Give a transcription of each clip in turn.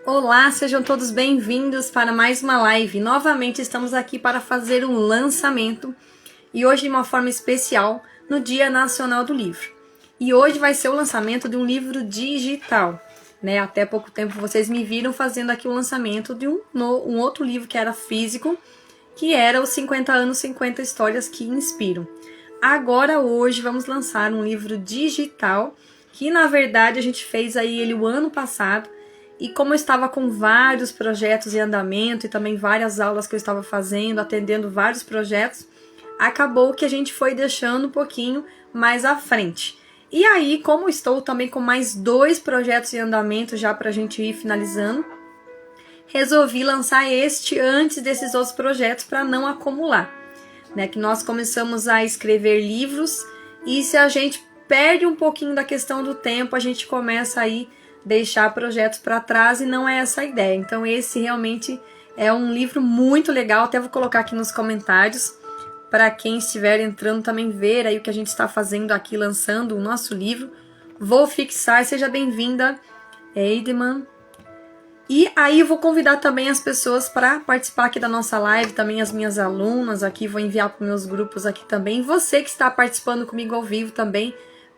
Olá, sejam todos bem-vindos para mais uma live. Novamente estamos aqui para fazer um lançamento e hoje de uma forma especial no Dia Nacional do Livro. E hoje vai ser o lançamento de um livro digital, né? Até pouco tempo vocês me viram fazendo aqui o lançamento de um outro livro que era físico, que era os 50 anos, 50 histórias que inspiram. Agora hoje vamos lançar um livro digital que na verdade a gente fez aí ele o ano passado. E como eu estava com vários projetos em andamento e também várias aulas que eu estava fazendo, atendendo vários projetos, acabou que a gente foi deixando um pouquinho mais à frente. E aí, como estou também com mais 2 projetos em andamento já para a gente ir finalizando, resolvi lançar este antes desses outros projetos para não acumular. Né? Que nós começamos a escrever livros e se a gente perde um pouquinho da questão do tempo, a gente começa aí deixar projetos para trás e não é essa a ideia. Então esse realmente é um livro muito legal, até vou colocar aqui nos comentários para quem estiver entrando também ver aí o que a gente está fazendo aqui, lançando o nosso livro. Vou fixar, seja bem-vinda, Eidman. E aí eu vou convidar também as pessoas para participar aqui da nossa live, também as minhas alunas aqui, vou enviar para os meus grupos aqui também. Você que está participando comigo ao vivo também,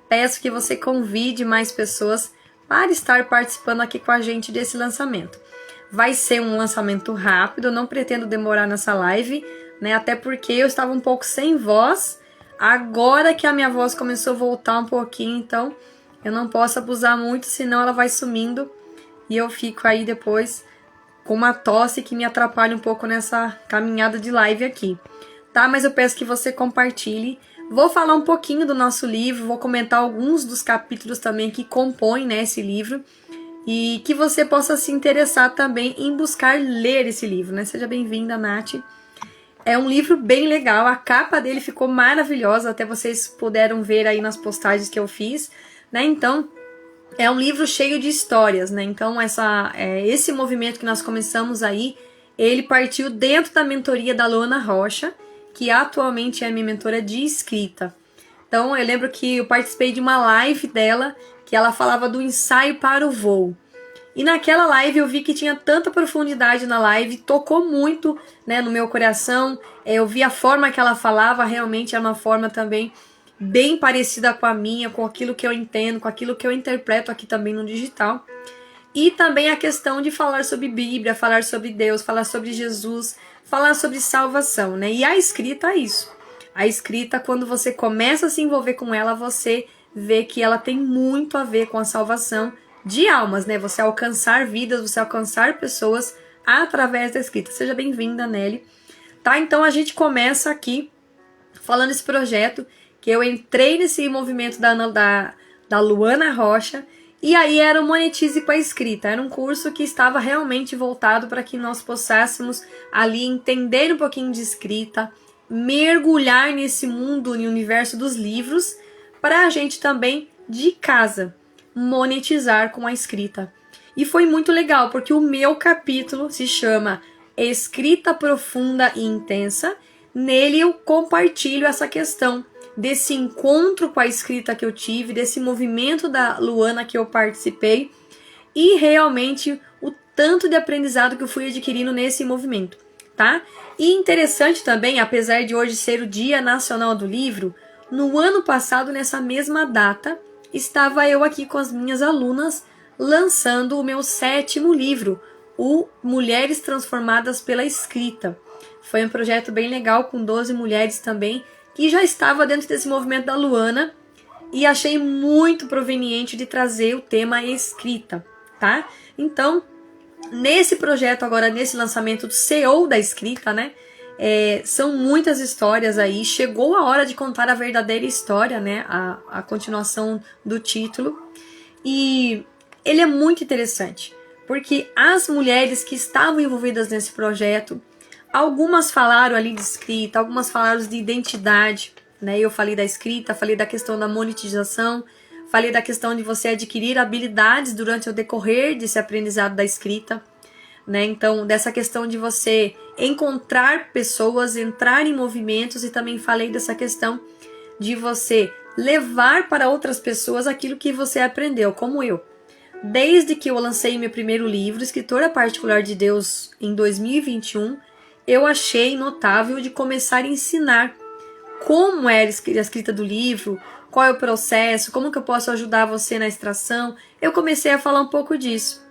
peço que você convide mais pessoas para estar participando aqui com a gente desse lançamento. Vai ser um lançamento rápido, eu não pretendo demorar nessa live, né? Até porque eu estava um pouco sem voz, agora que a minha voz começou a voltar um pouquinho, então eu não posso abusar muito, senão ela vai sumindo e eu fico aí depois com uma tosse que me atrapalha um pouco nessa caminhada de live aqui, tá? Mas eu peço que você compartilhe. Vou falar um pouquinho do nosso livro, vou comentar alguns dos capítulos também que compõem, né, esse livro e que você possa se interessar também em buscar ler esse livro, né? Seja bem-vinda, Nath. É um livro bem legal, a capa dele ficou maravilhosa, até vocês puderam ver aí nas postagens que eu fiz, né? Então, é um livro cheio de histórias, né? Então, esse movimento que nós começamos aí, ele partiu dentro da mentoria da Luana Rocha, que atualmente é minha mentora de escrita. Então, eu lembro que eu participei de uma live dela, que ela falava do ensaio para o voo. E naquela live eu vi que tinha tanta profundidade na live, tocou muito, né, no meu coração. Eu vi a forma que ela falava, realmente era uma forma também bem parecida com a minha, com aquilo que eu entendo, com aquilo que eu interpreto aqui também no digital. E também a questão de falar sobre Bíblia, falar sobre Deus, falar sobre Jesus, falar sobre salvação, né? E a escrita é isso. A escrita, quando você começa a se envolver com ela, você vê que ela tem muito a ver com a salvação de almas, né? Você alcançar vidas, você alcançar pessoas através da escrita. Seja bem-vinda, Nelly. Tá? Então a gente começa aqui falando desse projeto, que eu entrei nesse movimento da Luana Rocha, e aí era o Monetize com a Escrita. Era um curso que estava realmente voltado para que nós possássemos ali entender um pouquinho de escrita, mergulhar nesse mundo, no universo dos livros, para a gente também, de casa, monetizar com a escrita. E foi muito legal, porque o meu capítulo se chama Escrita Profunda e Intensa. Nele eu compartilho essa questão desse encontro com a escrita que eu tive, desse movimento da Luana que eu participei e realmente o tanto de aprendizado que eu fui adquirindo nesse movimento, tá? E interessante também, apesar de hoje ser o Dia Nacional do Livro, no ano passado, nessa mesma data, estava eu aqui com as minhas alunas lançando o meu 7º livro, o Mulheres Transformadas pela Escrita. Foi um projeto bem legal com 12 mulheres também, que já estava dentro desse movimento da Luana e achei muito proveniente de trazer o tema escrita, tá? Então, nesse projeto agora, nesse lançamento do CEO da escrita, né? São muitas histórias aí, chegou a hora de contar a verdadeira história, né? A continuação do título. E ele é muito interessante, porque as mulheres que estavam envolvidas nesse projeto, algumas falaram ali de escrita, algumas falaram de identidade, né? Eu falei da escrita, falei da questão da monetização, falei da questão de você adquirir habilidades durante o decorrer desse aprendizado da escrita, né? Então, dessa questão de você encontrar pessoas, entrar em movimentos, e também falei dessa questão de você levar para outras pessoas aquilo que você aprendeu, como eu. Desde que eu lancei meu primeiro livro, Escritora Particular de Deus, em 2021, eu achei notável de começar a ensinar como era a escrita do livro, qual é o processo, como que eu posso ajudar você na extração. Eu comecei a falar um pouco disso.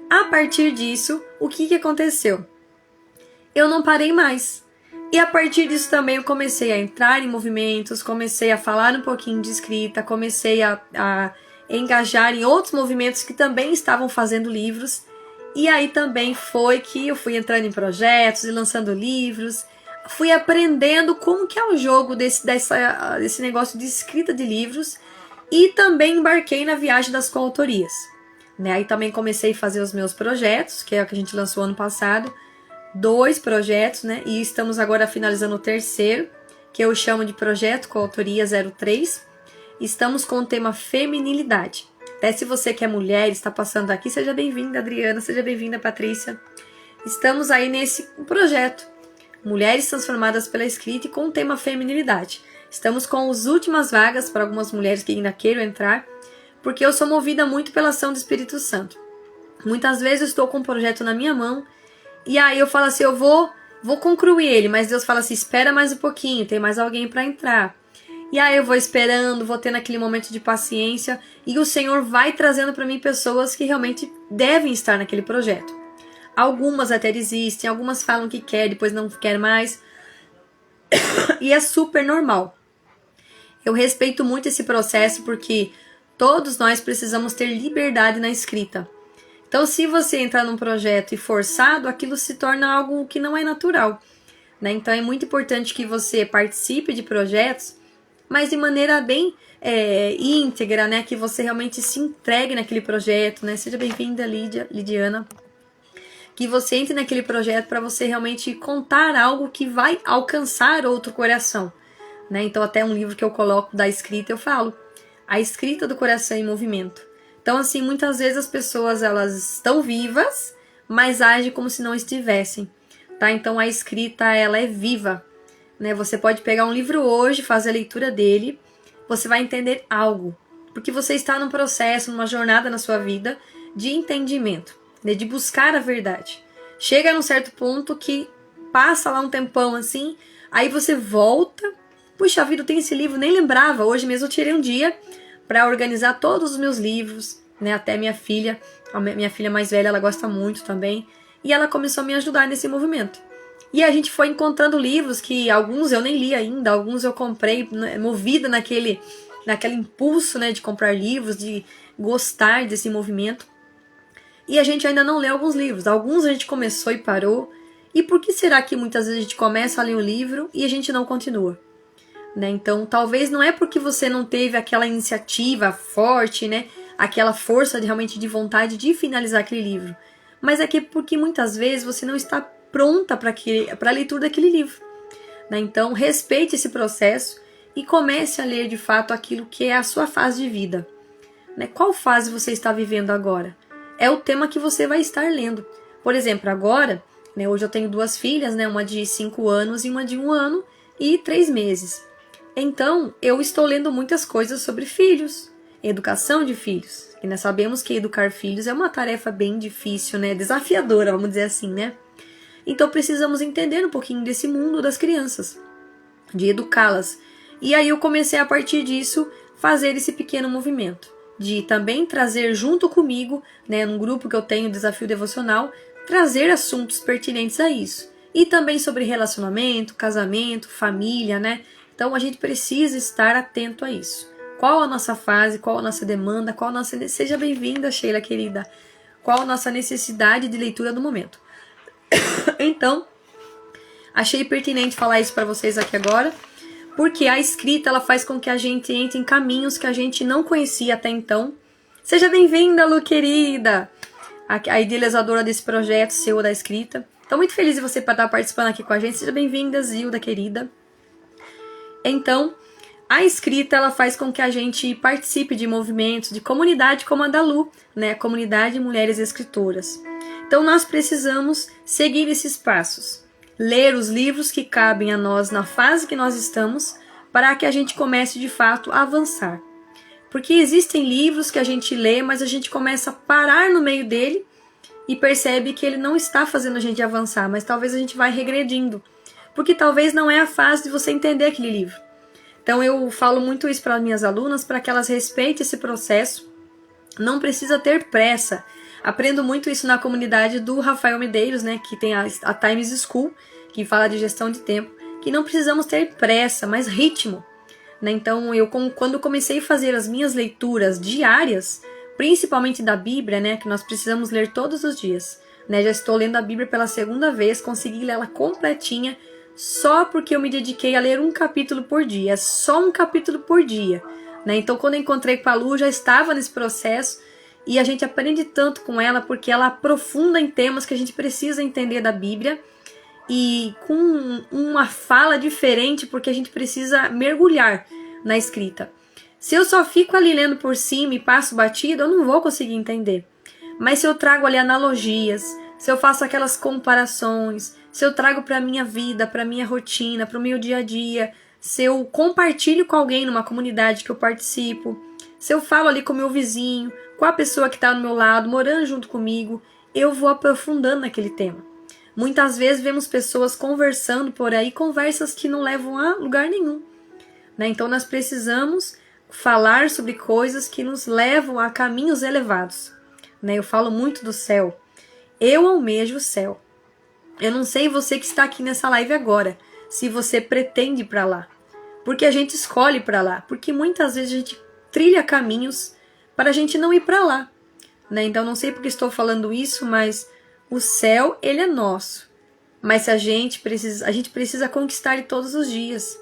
A partir disso, o que aconteceu? Eu não parei mais. E a partir disso também eu comecei a entrar em movimentos, comecei a falar um pouquinho de escrita, comecei a engajar em outros movimentos que também estavam fazendo livros. E aí também foi que eu fui entrando em projetos e lançando livros. Fui aprendendo como que é o jogo desse negócio de escrita de livros. E também embarquei na viagem das coautorias. Aí também comecei a fazer os meus projetos, que é o que a gente lançou ano passado. 2 projetos, e estamos agora finalizando o terceiro, que eu chamo de Projeto Coautoria 03. Estamos com o tema feminilidade. Até se você que é mulher está passando aqui, seja bem-vinda, Adriana, seja bem-vinda, Patrícia. Estamos aí nesse projeto, Mulheres Transformadas pela Escrita, e com o tema feminilidade. Estamos com as últimas vagas para algumas mulheres que ainda queiram entrar, porque eu sou movida muito pela ação do Espírito Santo. Muitas vezes eu estou com um projeto na minha mão, e aí eu falo assim, eu vou concluir ele, mas Deus fala assim, espera mais um pouquinho, tem mais alguém para entrar. E aí eu vou esperando, vou tendo aquele momento de paciência, e o Senhor vai trazendo para mim pessoas que realmente devem estar naquele projeto. Algumas até desistem, algumas falam que quer, depois não quer mais. E é super normal. Eu respeito muito esse processo porque todos nós precisamos ter liberdade na escrita. Então, se você entrar num projeto e forçado, aquilo se torna algo que não é natural. Então, é muito importante que você participe de projetos, mas de maneira bem íntegra, que você realmente se entregue naquele projeto. Seja bem-vinda, Lidiana. Que você entre naquele projeto para você realmente contar algo que vai alcançar outro coração. Então, até um livro que eu coloco da escrita, eu falo, a escrita do coração em movimento. Então, assim, muitas vezes as pessoas, elas estão vivas, mas agem como se não estivessem, Então, a escrita, ela é viva, Você pode pegar um livro hoje, fazer a leitura dele, você vai entender algo, porque você está num processo, numa jornada na sua vida de entendimento, de buscar a verdade. Chega num certo ponto que passa lá um tempão assim, aí você volta, puxa vida, tem esse livro, nem lembrava, hoje mesmo eu tirei um dia para organizar todos os meus livros, até minha filha mais velha, ela gosta muito também, e ela começou a me ajudar nesse movimento. E a gente foi encontrando livros que alguns eu nem li ainda, alguns eu comprei, movida naquele impulso, de comprar livros, de gostar desse movimento. E a gente ainda não lê alguns livros, alguns a gente começou e parou. E por que será que muitas vezes a gente começa a ler um livro e a gente não continua? Então, talvez não é porque você não teve aquela iniciativa forte, aquela força realmente de vontade de finalizar aquele livro. Mas é porque muitas vezes você não está pronta para a leitura daquele livro. Então, respeite esse processo e comece a ler de fato aquilo que é a sua fase de vida. Qual fase você está vivendo agora? É o tema que você vai estar lendo. Por exemplo, agora, hoje eu tenho 2 filhas, uma de 5 anos e uma de 1 ano e 3 meses. Então, eu estou lendo muitas coisas sobre filhos, educação de filhos. E nós sabemos que educar filhos é uma tarefa bem difícil, desafiadora, vamos dizer assim, Então, precisamos entender um pouquinho desse mundo das crianças, de educá-las. E aí eu comecei, a partir disso, fazer esse pequeno movimento, de também trazer junto comigo, num grupo que eu tenho, Desafio Devocional, trazer assuntos pertinentes a isso. E também sobre relacionamento, casamento, família, Então, a gente precisa estar atento a isso. Qual a nossa fase, qual a nossa demanda, qual a nossa... Seja bem-vinda, Sheila, querida. Qual a nossa necessidade de leitura do momento. Então, achei pertinente falar isso para vocês aqui agora, porque a escrita, ela faz com que a gente entre em caminhos que a gente não conhecia até então. Seja bem-vinda, Lu, querida. A idealizadora desse projeto, seu da escrita. Estou muito feliz de você estar participando aqui com a gente. Seja bem-vinda, Zilda, querida. Então, a escrita, ela faz com que a gente participe de movimentos, de comunidade como a da Lu, Comunidade de Mulheres Escritoras. Então, nós precisamos seguir esses passos. Ler os livros que cabem a nós na fase que nós estamos, para que a gente comece, de fato, a avançar. Porque existem livros que a gente lê, mas a gente começa a parar no meio dele e percebe que ele não está fazendo a gente avançar, mas talvez a gente vai regredindo. Porque talvez não é a fase de você entender aquele livro. Então eu falo muito isso para as minhas alunas, para que elas respeitem esse processo. Não precisa ter pressa. Aprendo muito isso na comunidade do Rafael Medeiros, né, que tem a Times School, que fala de gestão de tempo, que não precisamos ter pressa, mas ritmo. Né? Então, quando comecei a fazer as minhas leituras diárias, principalmente da Bíblia, né, que nós precisamos ler todos os dias. Né? Já estou lendo a Bíblia pela segunda vez, consegui ler ela completinha, só porque eu me dediquei a ler um capítulo por dia, só um capítulo por dia. Né? Então, quando eu encontrei com a Lu, já estava nesse processo, e a gente aprende tanto com ela, porque ela aprofunda em temas que a gente precisa entender da Bíblia, e com uma fala diferente, porque a gente precisa mergulhar na escrita. Se eu só fico ali lendo por cima e passo batido, eu não vou conseguir entender. Mas se eu trago ali analogias, se eu faço aquelas comparações, se eu trago para a minha vida, para a minha rotina, para o meu dia a dia, se eu compartilho com alguém numa comunidade que eu participo, se eu falo ali com o meu vizinho, com a pessoa que está do meu lado, morando junto comigo, eu vou aprofundando naquele tema. Muitas vezes vemos pessoas conversando por aí, conversas que não levam a lugar nenhum. Né? Então nós precisamos falar sobre coisas que nos levam a caminhos elevados. Né? Eu falo muito do céu. Eu almejo o céu. Eu não sei você que está aqui nessa live agora, se você pretende ir para lá. Porque a gente escolhe para lá. Porque muitas vezes a gente trilha caminhos para a gente não ir para lá. Né? Então não sei porque estou falando isso, mas o céu, ele é nosso. Mas a gente precisa conquistar ele todos os dias.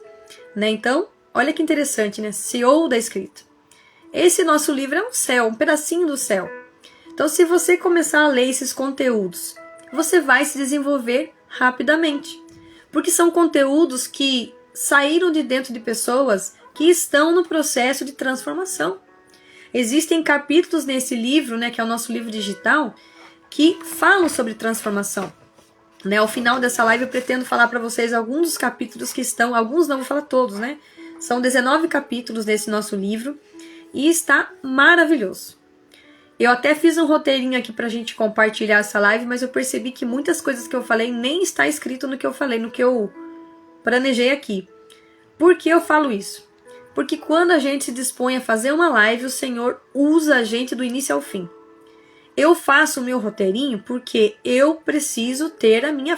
Né? Então, olha que interessante, né? CEO da escrita. Esse nosso livro é um céu, um pedacinho do céu. Então, se você começar a ler esses conteúdos, você vai se desenvolver rapidamente. Porque são conteúdos que saíram de dentro de pessoas que estão no processo de transformação. Existem capítulos nesse livro, né, que é o nosso livro digital, que falam sobre transformação. Né? Ao final dessa live eu pretendo falar para vocês alguns dos capítulos que estão, alguns não vou falar todos, né? São 19 capítulos desse nosso livro e está maravilhoso. Eu até fiz um roteirinho aqui pra gente compartilhar essa live, mas eu percebi que muitas coisas que eu falei nem está escrito no que eu falei, no que eu planejei aqui. Por que eu falo isso? Porque quando a gente se dispõe a fazer uma live, o Senhor usa a gente do início ao fim. Eu faço o meu roteirinho porque eu preciso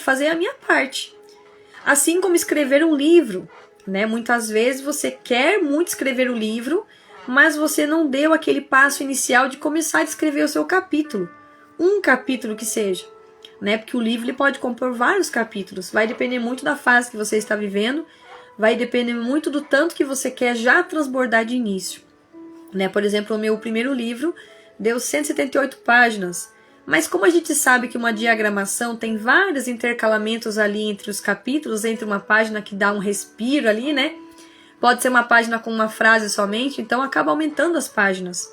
fazer a minha parte. Assim como escrever um livro, né? Muitas vezes você quer muito escrever o livro, mas você não deu aquele passo inicial de começar a escrever o seu capítulo. Um capítulo que seja. Né? Porque o livro ele pode compor vários capítulos. Vai depender muito da fase que você está vivendo. Vai depender muito do tanto que você quer já transbordar de início. Né? Por exemplo, o meu primeiro livro deu 178 páginas. Mas como a gente sabe que uma diagramação tem vários intercalamentos ali entre os capítulos, entre uma página que dá um respiro ali, né? Pode ser uma página com uma frase somente, então acaba aumentando as páginas.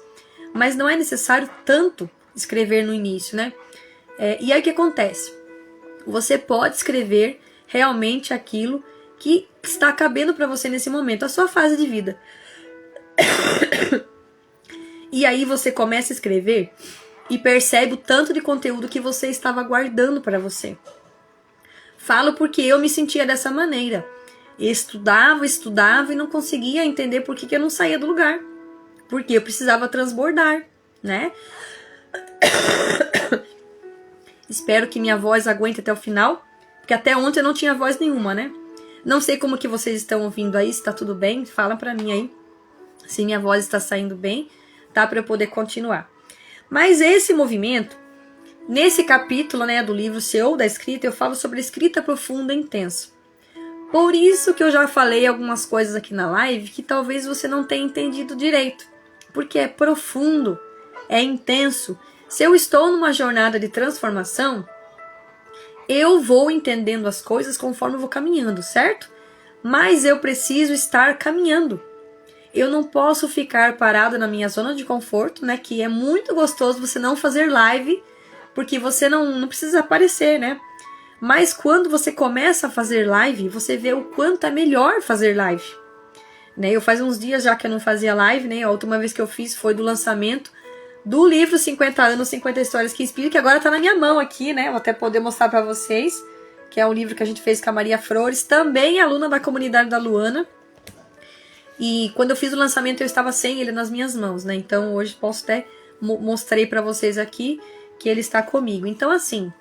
Mas não é necessário tanto escrever no início, né? E aí o que acontece? Você pode escrever realmente aquilo que está cabendo para você nesse momento, a sua fase de vida. E aí você começa a escrever e percebe o tanto de conteúdo que você estava guardando para você. Falo porque eu me sentia dessa maneira. Estudava e não conseguia entender por que eu não saía do lugar. Porque eu precisava transbordar, né? Espero que minha voz aguente até o final, porque até ontem eu não tinha voz nenhuma, né? Não sei como que vocês estão ouvindo aí, se tá tudo bem, fala pra mim aí se minha voz está saindo bem, tá? Para eu poder continuar. Mas esse movimento, nesse capítulo, né, do livro CEO da Escrita, eu falo sobre escrita profunda e intensa. Por isso que eu já falei algumas coisas aqui na live que talvez você não tenha entendido direito. Porque é profundo, é intenso. Se eu estou numa jornada de transformação, eu vou entendendo as coisas conforme eu vou caminhando, certo? Mas eu preciso estar caminhando. Eu não posso ficar parado na minha zona de conforto, né? Que é muito gostoso você não fazer live, porque você não precisa aparecer, né? Mas quando você começa a fazer live, você vê o quanto é melhor fazer live. né? Eu faz uns dias já que eu não fazia live, né? A última vez que eu fiz foi do lançamento do livro 50 anos, 50 histórias que inspiram, que agora tá na minha mão aqui, né? Vou até poder mostrar para vocês, que é um livro que a gente fez com a Maria Flores, também aluna da comunidade da Luana. E quando eu fiz o lançamento eu estava sem ele nas minhas mãos, né? Então hoje posso até mostrei para vocês aqui que ele está comigo. Então assim,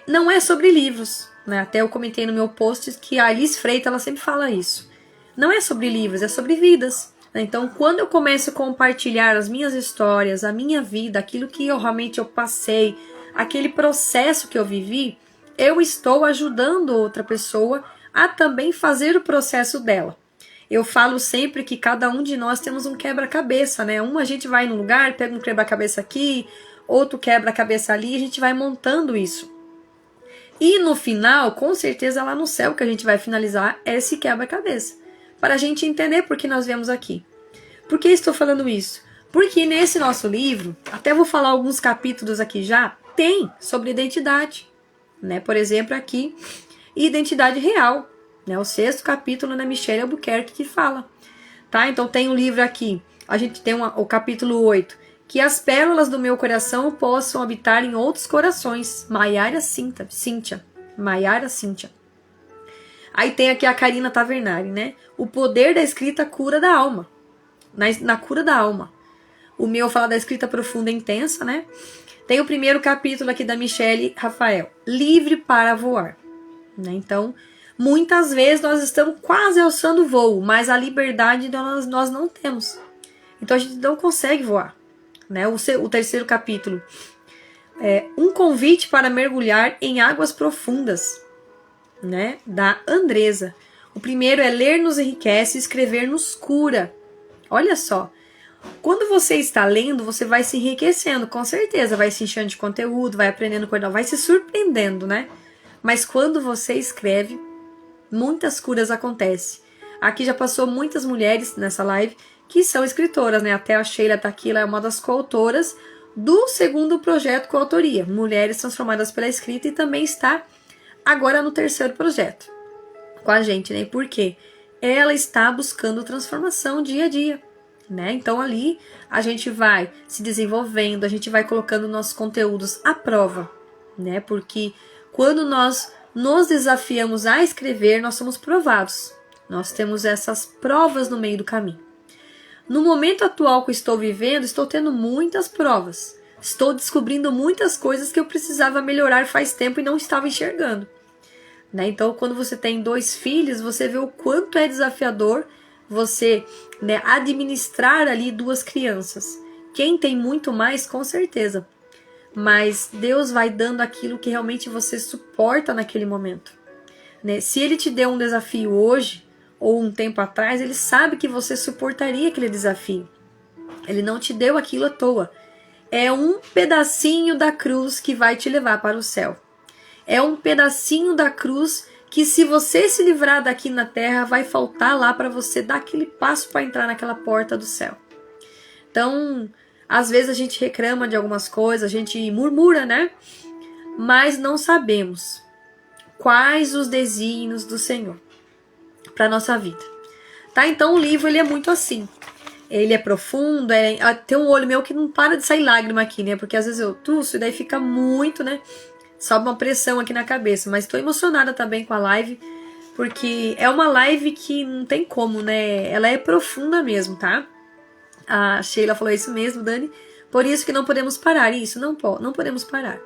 não é sobre livros, né? Até eu comentei no meu post que a Alice Freitas ela sempre fala isso. Não é sobre livros, é sobre vidas. Então, quando eu começo a compartilhar as minhas histórias, a minha vida, aquilo que eu realmente passei, aquele processo que eu vivi, eu estou ajudando outra pessoa a também fazer o processo dela. Eu falo sempre que cada um de nós temos um quebra-cabeça, né? A gente vai num lugar, pega um quebra-cabeça aqui, outro quebra-cabeça ali, e a gente vai montando isso. E no final, com certeza lá no céu que a gente vai finalizar esse quebra-cabeça. Para a gente entender por que nós viemos aqui. Por que estou falando isso? Porque nesse nosso livro, até vou falar alguns capítulos aqui já, tem sobre identidade. Né? Por exemplo, aqui, identidade real. Né? O 6º capítulo da Michelle Albuquerque que fala. Tá? Então tem um livro aqui, a gente tem o capítulo 8, que as pérolas do meu coração possam habitar em outros corações. Maiara Cíntia. Maiara Cíntia. Aí tem aqui a Karina Tavernari, né? O poder da escrita cura da alma. Na cura da alma. O meu fala da escrita profunda e intensa, né? Tem o 1º capítulo aqui da Michelle Rafael. Livre para voar. Né? Então, muitas vezes nós estamos quase alçando o voo, mas a liberdade nós não temos. Então a gente não consegue voar. Né? O 3º capítulo. Um convite para mergulhar em águas profundas. Né, da Andresa. O primeiro é ler nos enriquece, escrever nos cura. Olha só, quando você está lendo, você vai se enriquecendo, com certeza, vai se enchendo de conteúdo, vai aprendendo coisa, vai se surpreendendo, né? Mas quando você escreve, muitas curas acontecem. Aqui já passou muitas mulheres nessa live que são escritoras, né? Até a Sheila tá aqui, ela é uma das coautoras do 2º projeto coautoria, Mulheres Transformadas pela Escrita, e também está agora no 3º projeto com a gente, né? Por quê? Ela está buscando transformação dia a dia, né? Então ali a gente vai se desenvolvendo, a gente vai colocando nossos conteúdos à prova, né? Porque quando nós nos desafiamos a escrever, nós somos provados. Nós temos essas provas no meio do caminho. No momento atual que estou vivendo, estou tendo muitas provas. Estou descobrindo muitas coisas que eu precisava melhorar faz tempo e não estava enxergando. Né? Então, quando você tem 2 filhos, você vê o quanto é desafiador você, né, administrar ali 2 crianças. Quem tem muito mais, com certeza. Mas Deus vai dando aquilo que realmente você suporta naquele momento. Né? Se Ele te deu um desafio hoje, ou um tempo atrás, Ele sabe que você suportaria aquele desafio. Ele não te deu aquilo à toa. É um pedacinho da cruz que vai te levar para o céu. É um pedacinho da cruz que, se você se livrar daqui na terra, vai faltar lá para você dar aquele passo para entrar naquela porta do céu. Então, às vezes a gente reclama de algumas coisas, a gente murmura, né? Mas não sabemos quais os desígnios do Senhor para nossa vida. Tá? Então o livro ele é muito assim. Ele é profundo, tem um olho meu que não para de sair lágrima aqui, né? Porque às vezes eu tuço e daí fica muito, né? Sobe uma pressão aqui na cabeça, mas estou emocionada também com a live, porque é uma live que não tem como, né? Ela é profunda mesmo, tá? A Sheila falou isso mesmo, Dani. Por isso que não podemos parar. Isso, não podemos parar.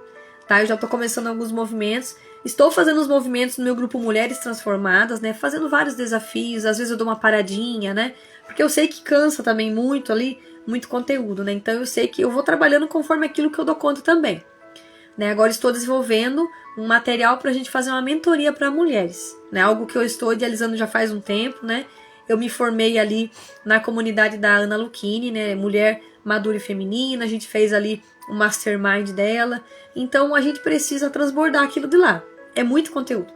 Tá? Eu já estou começando alguns movimentos. Estou fazendo os movimentos no meu grupo Mulheres Transformadas, né? Fazendo vários desafios. Às vezes eu dou uma paradinha, né? Porque eu sei que cansa também muito ali, muito conteúdo, né? Então eu sei que eu vou trabalhando conforme aquilo que eu dou conta também. Né? Agora estou desenvolvendo um material para a gente fazer uma mentoria para mulheres, né? Algo que eu estou idealizando já faz um tempo, né? Eu me formei ali na comunidade da Ana Lucchini, né? Mulher madura e feminina, a gente fez ali o mastermind dela, então a gente precisa transbordar aquilo de lá, é muito conteúdo.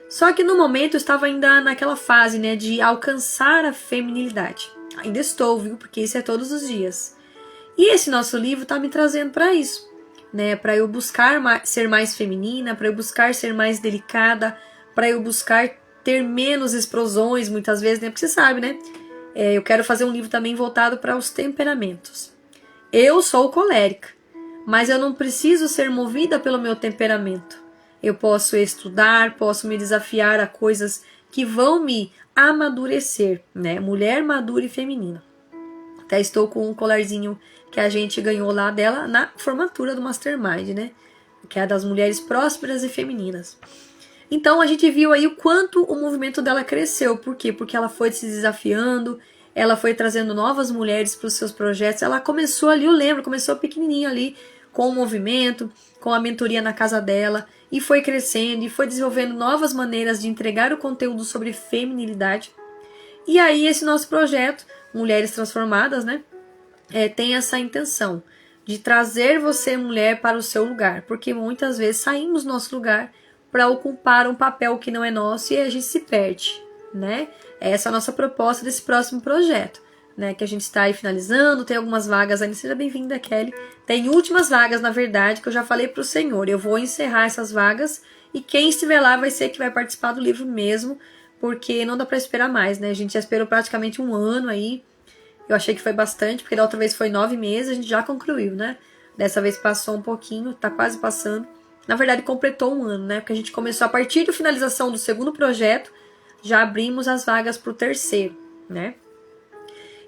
Só que no momento eu estava ainda naquela fase, né, de alcançar a feminilidade. Ainda estou, viu? Porque isso é todos os dias. E esse nosso livro está me trazendo para isso. Né, para eu buscar ser mais feminina, para eu buscar ser mais delicada, para eu buscar ter menos explosões muitas vezes, né? Porque você sabe, né? Eu quero fazer um livro também voltado para os temperamentos. Eu sou colérica, mas eu não preciso ser movida pelo meu temperamento. Eu posso estudar, posso me desafiar a coisas que vão me amadurecer, né? Mulher madura e feminina. Até estou com um colarzinho que a gente ganhou lá dela na formatura do Mastermind, né? Que é a das mulheres prósperas e femininas. Então a gente viu aí o quanto o movimento dela cresceu. Por quê? Porque ela foi se desafiando, ela foi trazendo novas mulheres para os seus projetos. Ela começou ali, eu lembro, começou pequenininha ali com o movimento, com a mentoria na casa dela, e foi crescendo e foi desenvolvendo novas maneiras de entregar o conteúdo sobre feminilidade. E aí esse nosso projeto, Mulheres Transformadas, né, tem essa intenção de trazer você, mulher, para o seu lugar, porque muitas vezes saímos do nosso lugar para ocupar um papel que não é nosso e a gente se perde, né? Essa é a nossa proposta desse próximo projeto, né? Que a gente está aí finalizando, tem algumas vagas ainda. Seja bem-vinda, Kelly. Tem últimas vagas, na verdade, que eu já falei para o Senhor. Eu vou encerrar essas vagas e quem estiver lá vai ser que vai participar do livro mesmo, porque não dá para esperar mais, né? A gente já esperou praticamente um ano aí. Eu achei que foi bastante, porque da outra vez foi 9 meses, a gente já concluiu, né? Dessa vez passou um pouquinho, tá quase passando. Na verdade, completou um ano, né? Porque a gente começou a partir da finalização do segundo projeto, já abrimos as vagas pro terceiro, né?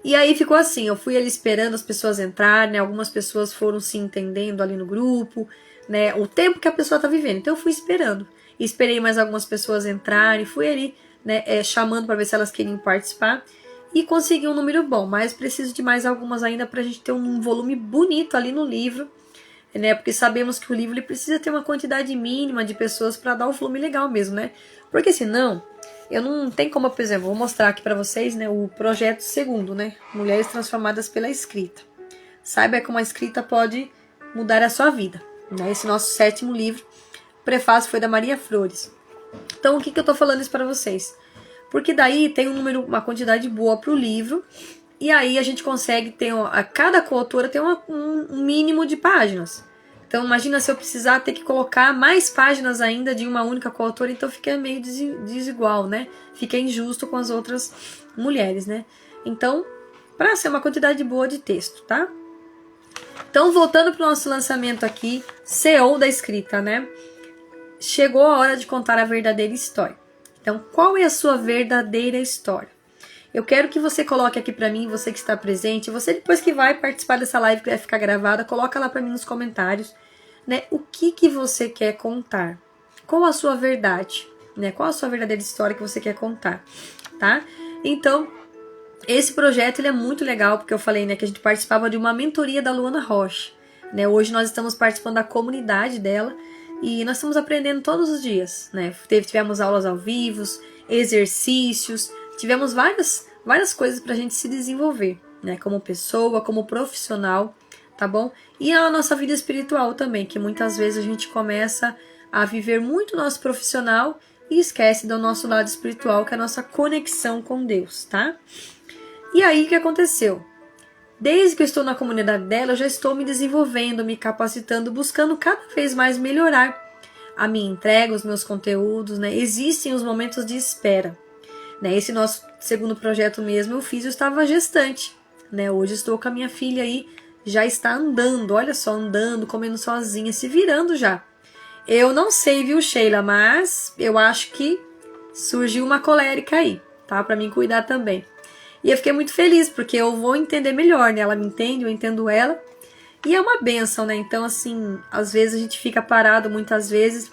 E aí ficou assim, eu fui ali esperando as pessoas entrarem, né? Algumas pessoas foram se entendendo ali no grupo, né? O tempo que a pessoa tá vivendo. Então eu fui esperando. E esperei mais algumas pessoas entrarem, fui ali, né, chamando para ver se elas queriam participar. E consegui um número bom, mas preciso de mais algumas ainda pra gente ter um volume bonito ali no livro, né? Porque sabemos que o livro ele precisa ter uma quantidade mínima de pessoas para dar um volume legal mesmo, né? Porque senão, eu não tenho como, por exemplo, vou mostrar aqui para vocês, né, o projeto segundo, né? Mulheres Transformadas pela Escrita. Saiba como a escrita pode mudar a sua vida, né? Esse nosso 7º livro, o prefácio foi da Maria Flores. Então, o que eu tô falando isso para vocês? Porque daí tem uma quantidade boa para o livro, e aí a gente consegue ter, cada coautora tem um mínimo de páginas. Então imagina se eu precisar ter que colocar mais páginas ainda de uma única coautora, então fica meio desigual, né? Fica injusto com as outras mulheres, né? Então, para ser uma quantidade boa de texto, tá? Então, voltando para o nosso lançamento aqui, CEO da escrita, né? Chegou a hora de contar a verdadeira história. Então, qual é a sua verdadeira história? Eu quero que você coloque aqui pra mim, você que está presente, você depois que vai participar dessa live que vai ficar gravada, coloca lá pra mim nos comentários, né? O que você quer contar? Qual a sua verdade? Né? Qual a sua verdadeira história que você quer contar? Tá? Então, esse projeto ele é muito legal, porque eu falei, né, que a gente participava de uma mentoria da Luana Rocha, né? Hoje nós estamos participando da comunidade dela, e nós estamos aprendendo todos os dias, né? Tivemos aulas ao vivo, exercícios, tivemos várias coisas pra gente se desenvolver, né? Como pessoa, como profissional, tá bom? E a nossa vida espiritual também, que muitas vezes a gente começa a viver muito o nosso profissional e esquece do nosso lado espiritual, que é a nossa conexão com Deus, tá? E aí, o que aconteceu? Desde que eu estou na comunidade dela, eu já estou me desenvolvendo, me capacitando, buscando cada vez mais melhorar a minha entrega, os meus conteúdos, né? Existem os momentos de espera, né? Esse nosso segundo projeto mesmo eu estava gestante, né? Hoje estou com a minha filha aí, já está andando, olha só, andando, comendo sozinha, se virando já. Eu não sei, viu, Sheila, mas eu acho que surgiu uma colérica aí, tá? Para mim cuidar também. E eu fiquei muito feliz, porque eu vou entender melhor, né? Ela me entende, eu entendo ela. E é uma bênção, né? Então, assim, às vezes a gente fica parado muitas vezes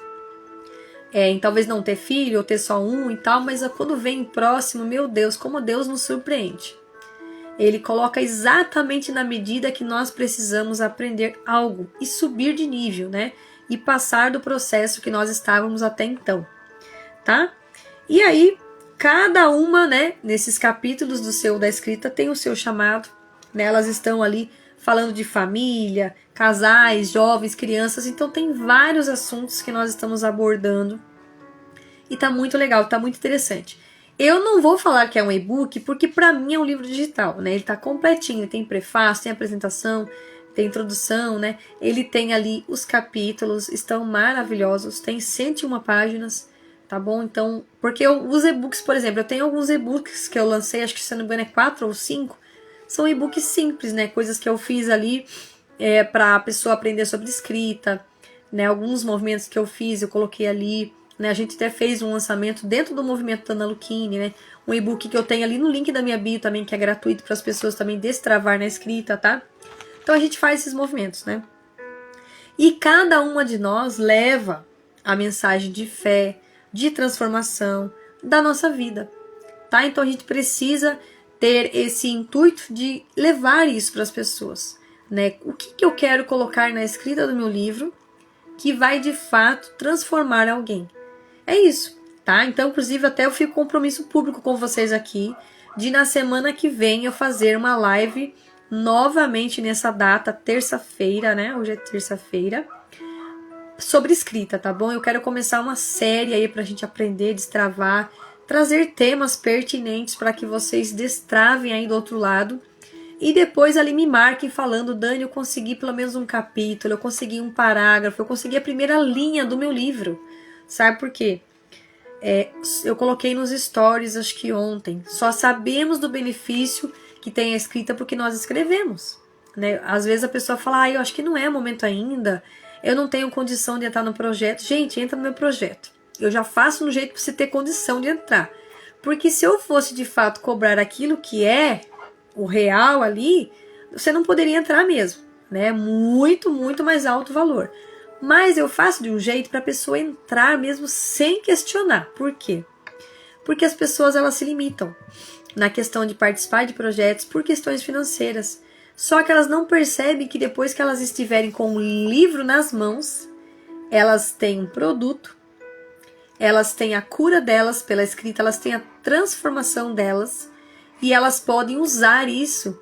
em talvez não ter filho, ou ter só um e tal, mas quando vem próximo, meu Deus, como Deus nos surpreende. Ele coloca exatamente na medida que nós precisamos aprender algo e subir de nível, né? E passar do processo que nós estávamos até então, tá? E aí, cada uma, né, nesses capítulos da escrita tem o seu chamado, né? Elas estão ali falando de família, casais, jovens, crianças, então tem vários assuntos que nós estamos abordando e tá muito legal, tá muito interessante. Eu não vou falar que é um e-book, porque para mim é um livro digital, né? Ele tá completinho, tem prefácio, tem apresentação, tem introdução, né? Ele tem ali os capítulos, estão maravilhosos, tem 101 páginas, tá bom? Então, porque os e-books, por exemplo, eu tenho alguns e-books que eu lancei, acho que se não me engano é 4 ou 5, são e-books simples, né? Coisas que eu fiz ali para a pessoa aprender sobre escrita, né? Alguns movimentos que eu fiz, eu coloquei ali, né? A gente até fez um lançamento dentro do movimento da Ana Lucchini, né? Um e-book que eu tenho ali no link da minha bio também, que é gratuito para as pessoas também destravar na escrita, tá? Então a gente faz esses movimentos, né? E cada uma de nós leva a mensagem de fé, de transformação da nossa vida, tá? Então a gente precisa ter esse intuito de levar isso para as pessoas, né? O que eu quero colocar na escrita do meu livro que vai de fato transformar alguém? É isso, tá? Então, inclusive, até eu fico compromisso público com vocês aqui de na semana que vem eu fazer uma live novamente nessa data, terça-feira, né? Hoje é terça-feira, sobre escrita, tá bom? Eu quero começar uma série aí pra gente aprender, destravar, trazer temas pertinentes para que vocês destravem aí do outro lado. E depois ali me marquem falando, Dani, eu consegui pelo menos um capítulo, eu consegui um parágrafo, eu consegui a primeira linha do meu livro. Sabe por quê? Eu coloquei nos stories, acho que ontem, só sabemos do benefício que tem a escrita porque nós escrevemos, né? Às vezes a pessoa fala, eu acho que não é momento ainda, eu não tenho condição de entrar no projeto. Gente, entra no meu projeto. Eu já faço no jeito para você ter condição de entrar. Porque se eu fosse de fato cobrar aquilo que é o real ali, você não poderia entrar mesmo, né? Muito, muito mais alto o valor. Mas eu faço de um jeito para a pessoa entrar mesmo sem questionar. Por quê? Porque as pessoas elas se limitam na questão de participar de projetos por questões financeiras. Só que elas não percebem que depois que elas estiverem com o livro nas mãos, elas têm um produto, elas têm a cura delas pela escrita, elas têm a transformação delas e elas podem usar isso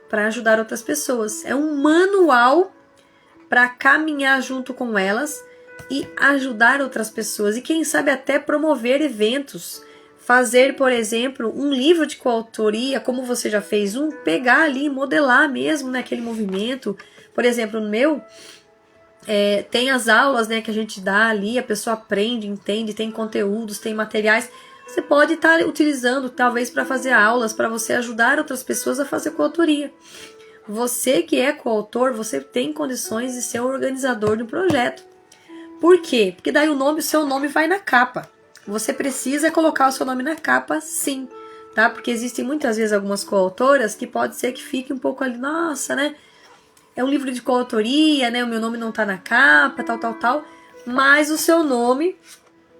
para ajudar outras pessoas. É um manual para caminhar junto com elas e ajudar outras pessoas. E quem sabe até promover eventos. Fazer, por exemplo, um livro de coautoria, como você já fez um, pegar ali e modelar mesmo naquele movimento. Por exemplo, no meu, tem as aulas, né, que a gente dá ali, a pessoa aprende, entende, tem conteúdos, tem materiais. Você pode estar utilizando, talvez, para fazer aulas, para você ajudar outras pessoas a fazer coautoria. Você que é coautor, você tem condições de ser um organizador do projeto. Por quê? Porque daí o seu nome vai na capa. Você precisa colocar o seu nome na capa, sim, tá? Porque existem muitas vezes algumas coautoras que pode ser que fique um pouco ali, nossa, né? É um livro de coautoria, né? O meu nome não tá na capa, tal. Mas o seu nome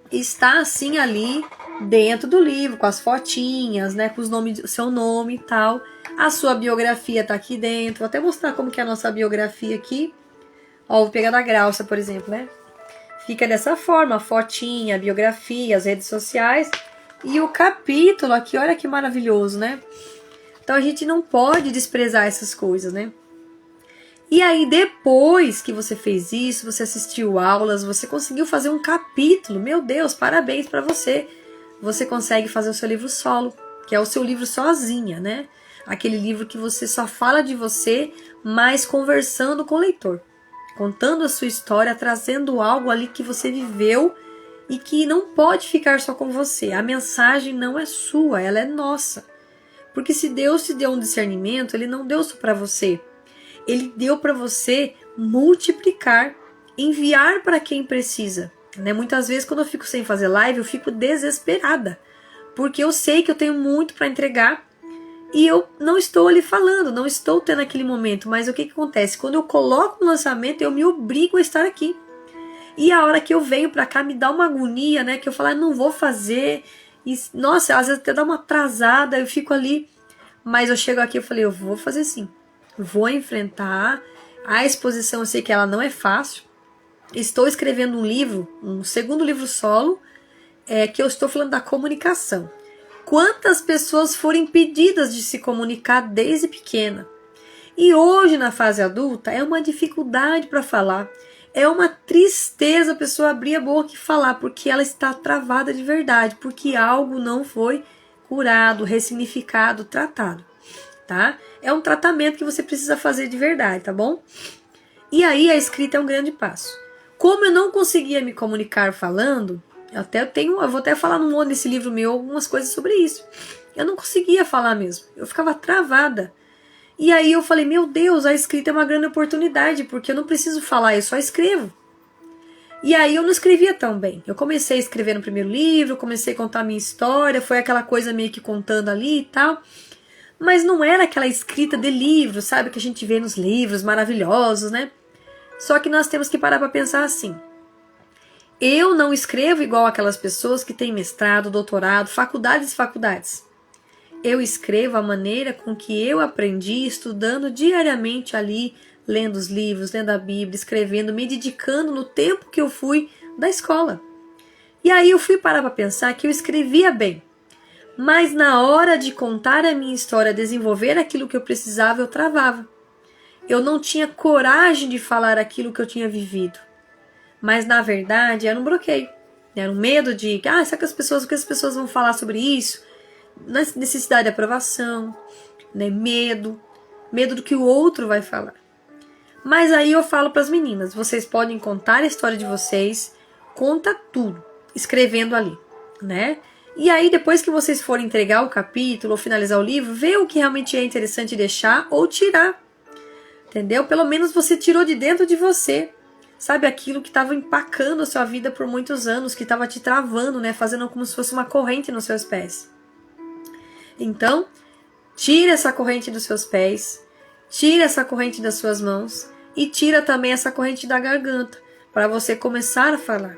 está assim ali dentro do livro, com as fotinhas, né? Com os nomes, o seu nome e tal. A sua biografia tá aqui dentro. Vou até mostrar como que é a nossa biografia aqui. Ó, vou pegar da Grauça, por exemplo, né? Fica dessa forma, a fotinha, a biografia, as redes sociais e o capítulo aqui, olha que maravilhoso, né? Então a gente não pode desprezar essas coisas, né? E aí depois que você fez isso, você assistiu aulas, você conseguiu fazer um capítulo, meu Deus, parabéns para você. Você consegue fazer o seu livro solo, que é o seu livro sozinha, né? Aquele livro que você só fala de você, mas conversando com o leitor. Contando a sua história, trazendo algo ali que você viveu e que não pode ficar só com você. A mensagem não é sua, ela é nossa. Porque se Deus te deu um discernimento, Ele não deu só para você. Ele deu para você multiplicar, enviar para quem precisa. Né? Muitas vezes quando eu fico sem fazer live, eu fico desesperada. Porque eu sei que eu tenho muito para entregar. E eu não estou ali falando, não estou tendo aquele momento. Mas o que acontece? Quando eu coloco no lançamento, eu me obrigo a estar aqui. E a hora que eu venho pra cá, me dá uma agonia, né? Que eu falo, não vou fazer. E, nossa, às vezes até dá uma atrasada, eu fico ali. Mas eu chego aqui e falei, eu vou fazer sim. Vou enfrentar. A exposição, eu sei que ela não é fácil. Estou escrevendo um livro, um segundo livro solo, que eu estou falando da comunicação. Quantas pessoas foram impedidas de se comunicar desde pequena? E hoje, na fase adulta, é uma dificuldade para falar. É uma tristeza a pessoa abrir a boca e falar, porque ela está travada de verdade, porque algo não foi curado, ressignificado, tratado, tá? É um tratamento que você precisa fazer de verdade, tá bom? E aí a escrita é um grande passo. Como eu não conseguia me comunicar falando, Eu vou até falar nesse livro meu algumas coisas sobre isso. Eu não conseguia falar mesmo, eu ficava travada. E aí eu falei, meu Deus, a escrita é uma grande oportunidade, porque eu não preciso falar, eu só escrevo. E aí eu não escrevia tão bem. Eu comecei a escrever no primeiro livro, comecei a contar a minha história, foi aquela coisa meio que contando ali e tal. Mas não era aquela escrita de livro, sabe, que a gente vê nos livros maravilhosos, né? Só que nós temos que parar para pensar assim. Eu não escrevo igual aquelas pessoas que têm mestrado, doutorado, faculdades e faculdades. Eu escrevo a maneira com que eu aprendi estudando diariamente ali, lendo os livros, lendo a Bíblia, escrevendo, me dedicando no tempo que eu fui da escola. E aí eu fui parar para pensar que eu escrevia bem. Mas na hora de contar a minha história, desenvolver aquilo que eu precisava, eu travava. Eu não tinha coragem de falar aquilo que eu tinha vivido. Mas na verdade era um bloqueio. Era um medo de, será que o que as pessoas vão falar sobre isso? Necessidade de aprovação, né? Medo do que o outro vai falar. Mas aí eu falo para as meninas, vocês podem contar a história de vocês, conta tudo, escrevendo ali, né? E aí depois que vocês forem entregar o capítulo ou finalizar o livro, vê o que realmente é interessante deixar ou tirar, entendeu? Pelo menos você tirou de dentro de você, sabe, aquilo que estava empacando a sua vida por muitos anos, que estava te travando, né? Fazendo como se fosse uma corrente nos seus pés. Então, tira essa corrente dos seus pés, tira essa corrente das suas mãos e tira também essa corrente da garganta, para você começar a falar.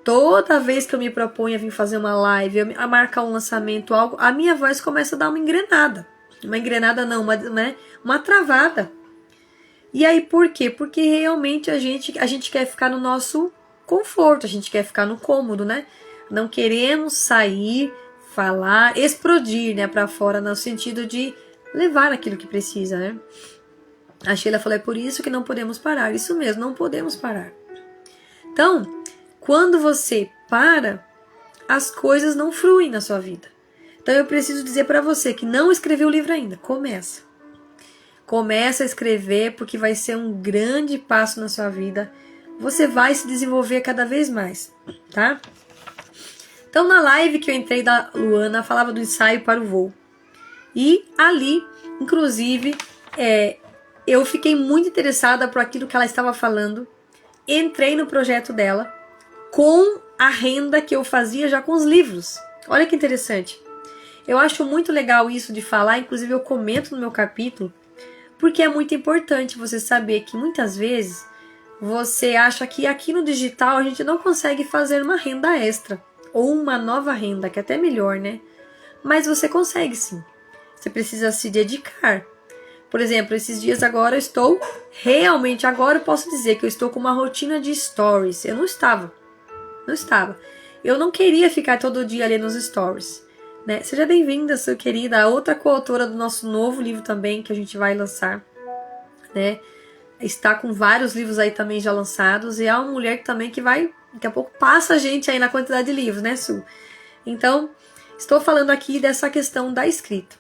Toda vez que eu me proponho a vir fazer uma live, a marcar um lançamento, algo, a minha voz começa a dar uma engrenada. Uma engrenada não, uma travada. E aí por quê? Porque realmente a gente quer ficar no nosso conforto, a gente quer ficar no cômodo, né? Não queremos sair, falar, explodir, né, para fora, no sentido de levar aquilo que precisa, né? A Sheila falou, é por isso que não podemos parar. Isso mesmo, não podemos parar. Então, quando você para, as coisas não fluem na sua vida. Então eu preciso dizer para você que não escreveu o livro ainda, começa. Começa a escrever, porque vai ser um grande passo na sua vida. Você vai se desenvolver cada vez mais, tá? Então, na live que eu entrei da Luana, falava do ensaio para o voo. E ali, inclusive, eu fiquei muito interessada por aquilo que ela estava falando. Entrei no projeto dela com a renda que eu fazia já com os livros. Olha que interessante. Eu acho muito legal isso de falar, inclusive eu comento no meu capítulo, porque é muito importante você saber que muitas vezes você acha que aqui no digital a gente não consegue fazer uma renda extra. Ou uma nova renda, que é até melhor, né? Mas você consegue sim. Você precisa se dedicar. Por exemplo, esses dias agora eu estou... Realmente, agora eu posso dizer que eu estou com uma rotina de stories. Eu não estava. Eu não queria ficar todo dia ali nos stories, né? Seja bem-vinda, sua querida, a outra coautora do nosso novo livro também, que a gente vai lançar, né? Está com vários livros aí também já lançados. E é uma mulher também que vai... Daqui a pouco passa a gente aí na quantidade de livros, né, Su? Então, estou falando aqui dessa questão da escrita.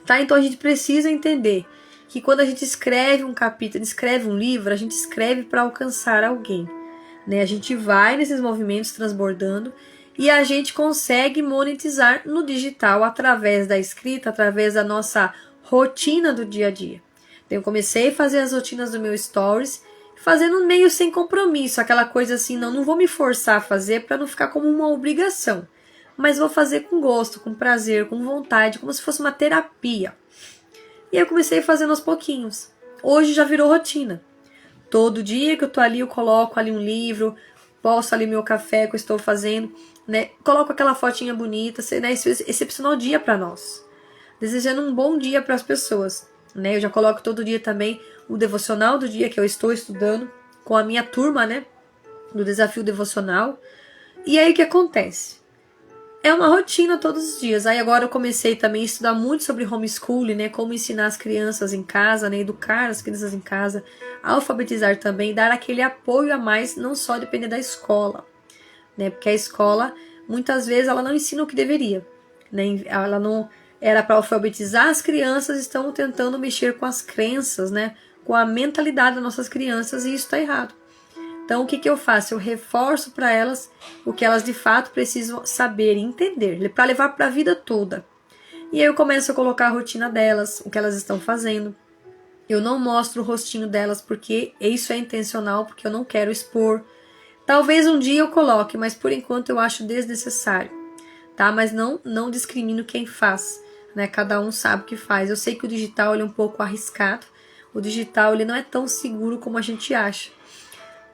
Tá? Então a gente precisa entender que quando a gente escreve um capítulo, escreve um livro, a gente escreve para alcançar alguém, né? A gente vai nesses movimentos transbordando e a gente consegue monetizar no digital através da escrita, através da nossa rotina do dia a dia. Então eu comecei a fazer as rotinas do meu stories, fazendo meio sem compromisso, aquela coisa assim, não vou me forçar a fazer para não ficar como uma obrigação, mas vou fazer com gosto, com prazer, com vontade, como se fosse uma terapia. E aí eu comecei fazendo aos pouquinhos. Hoje já virou rotina. Todo dia que eu tô ali, eu coloco ali um livro, posto ali meu café que eu estou fazendo, né? Coloco aquela fotinha bonita, né? Excepcional dia para nós. Desejando um bom dia para as pessoas, né? Eu já coloco todo dia também o devocional do dia que eu estou estudando com a minha turma, né? Do desafio devocional. E aí o que acontece? É uma rotina todos os dias. Aí agora eu comecei também a estudar muito sobre homeschooling, né? Como ensinar as crianças em casa, né? Educar as crianças em casa, alfabetizar também, dar aquele apoio a mais, não só depender da escola, né? Porque a escola, muitas vezes, ela não ensina o que deveria, né? Ela não era para alfabetizar as crianças, estão tentando mexer com as crenças, né? Com a mentalidade das nossas crianças, e isso está errado. Então, o que eu faço? Eu reforço para elas o que elas de fato precisam saber e entender, para levar para a vida toda. E aí eu começo a colocar a rotina delas, o que elas estão fazendo. Eu não mostro o rostinho delas porque isso é intencional, porque eu não quero expor. Talvez um dia eu coloque, mas por enquanto eu acho desnecessário, tá? Mas não discrimino quem faz, né? Cada um sabe o que faz. Eu sei que o digital ele é um pouco arriscado. O digital ele não é tão seguro como a gente acha.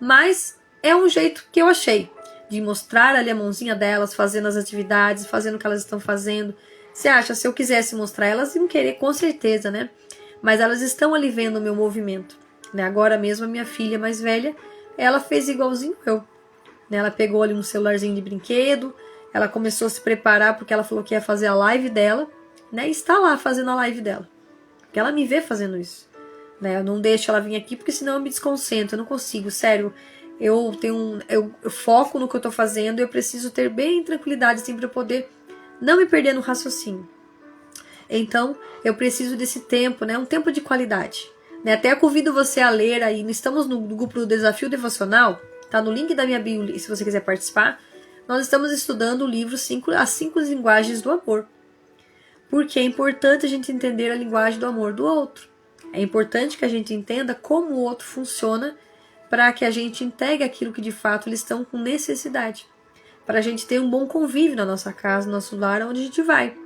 Mas é um jeito que eu achei de mostrar ali a mãozinha delas, fazendo as atividades, fazendo o que elas estão fazendo. Você acha, se eu quisesse mostrar, elas iam querer com certeza, né? Mas elas estão ali vendo o meu movimento, né? Agora mesmo a minha filha mais velha, ela fez igualzinho eu, né? Ela pegou ali um celularzinho de brinquedo, ela começou a se preparar porque ela falou que ia fazer a live dela, né? E está lá fazendo a live dela, porque ela me vê fazendo isso, né? Eu não deixo ela vir aqui porque senão eu me desconcentro, eu não consigo, sério. Eu foco no que eu tô fazendo, eu preciso ter bem tranquilidade assim para poder não me perder no raciocínio. Então, eu preciso desse tempo, né? Um tempo de qualidade, né? Até convido você a ler aí, estamos no grupo do Desafio Devocional, tá no link da minha bio, se você quiser participar. Nós estamos estudando o livro As 5 Linguagens do Amor. Porque é importante a gente entender a linguagem do amor do outro. É importante que a gente entenda como o outro funciona para que a gente entregue aquilo que de fato eles estão com necessidade. Para a gente ter um bom convívio na nossa casa, no nosso lar, onde a gente vai.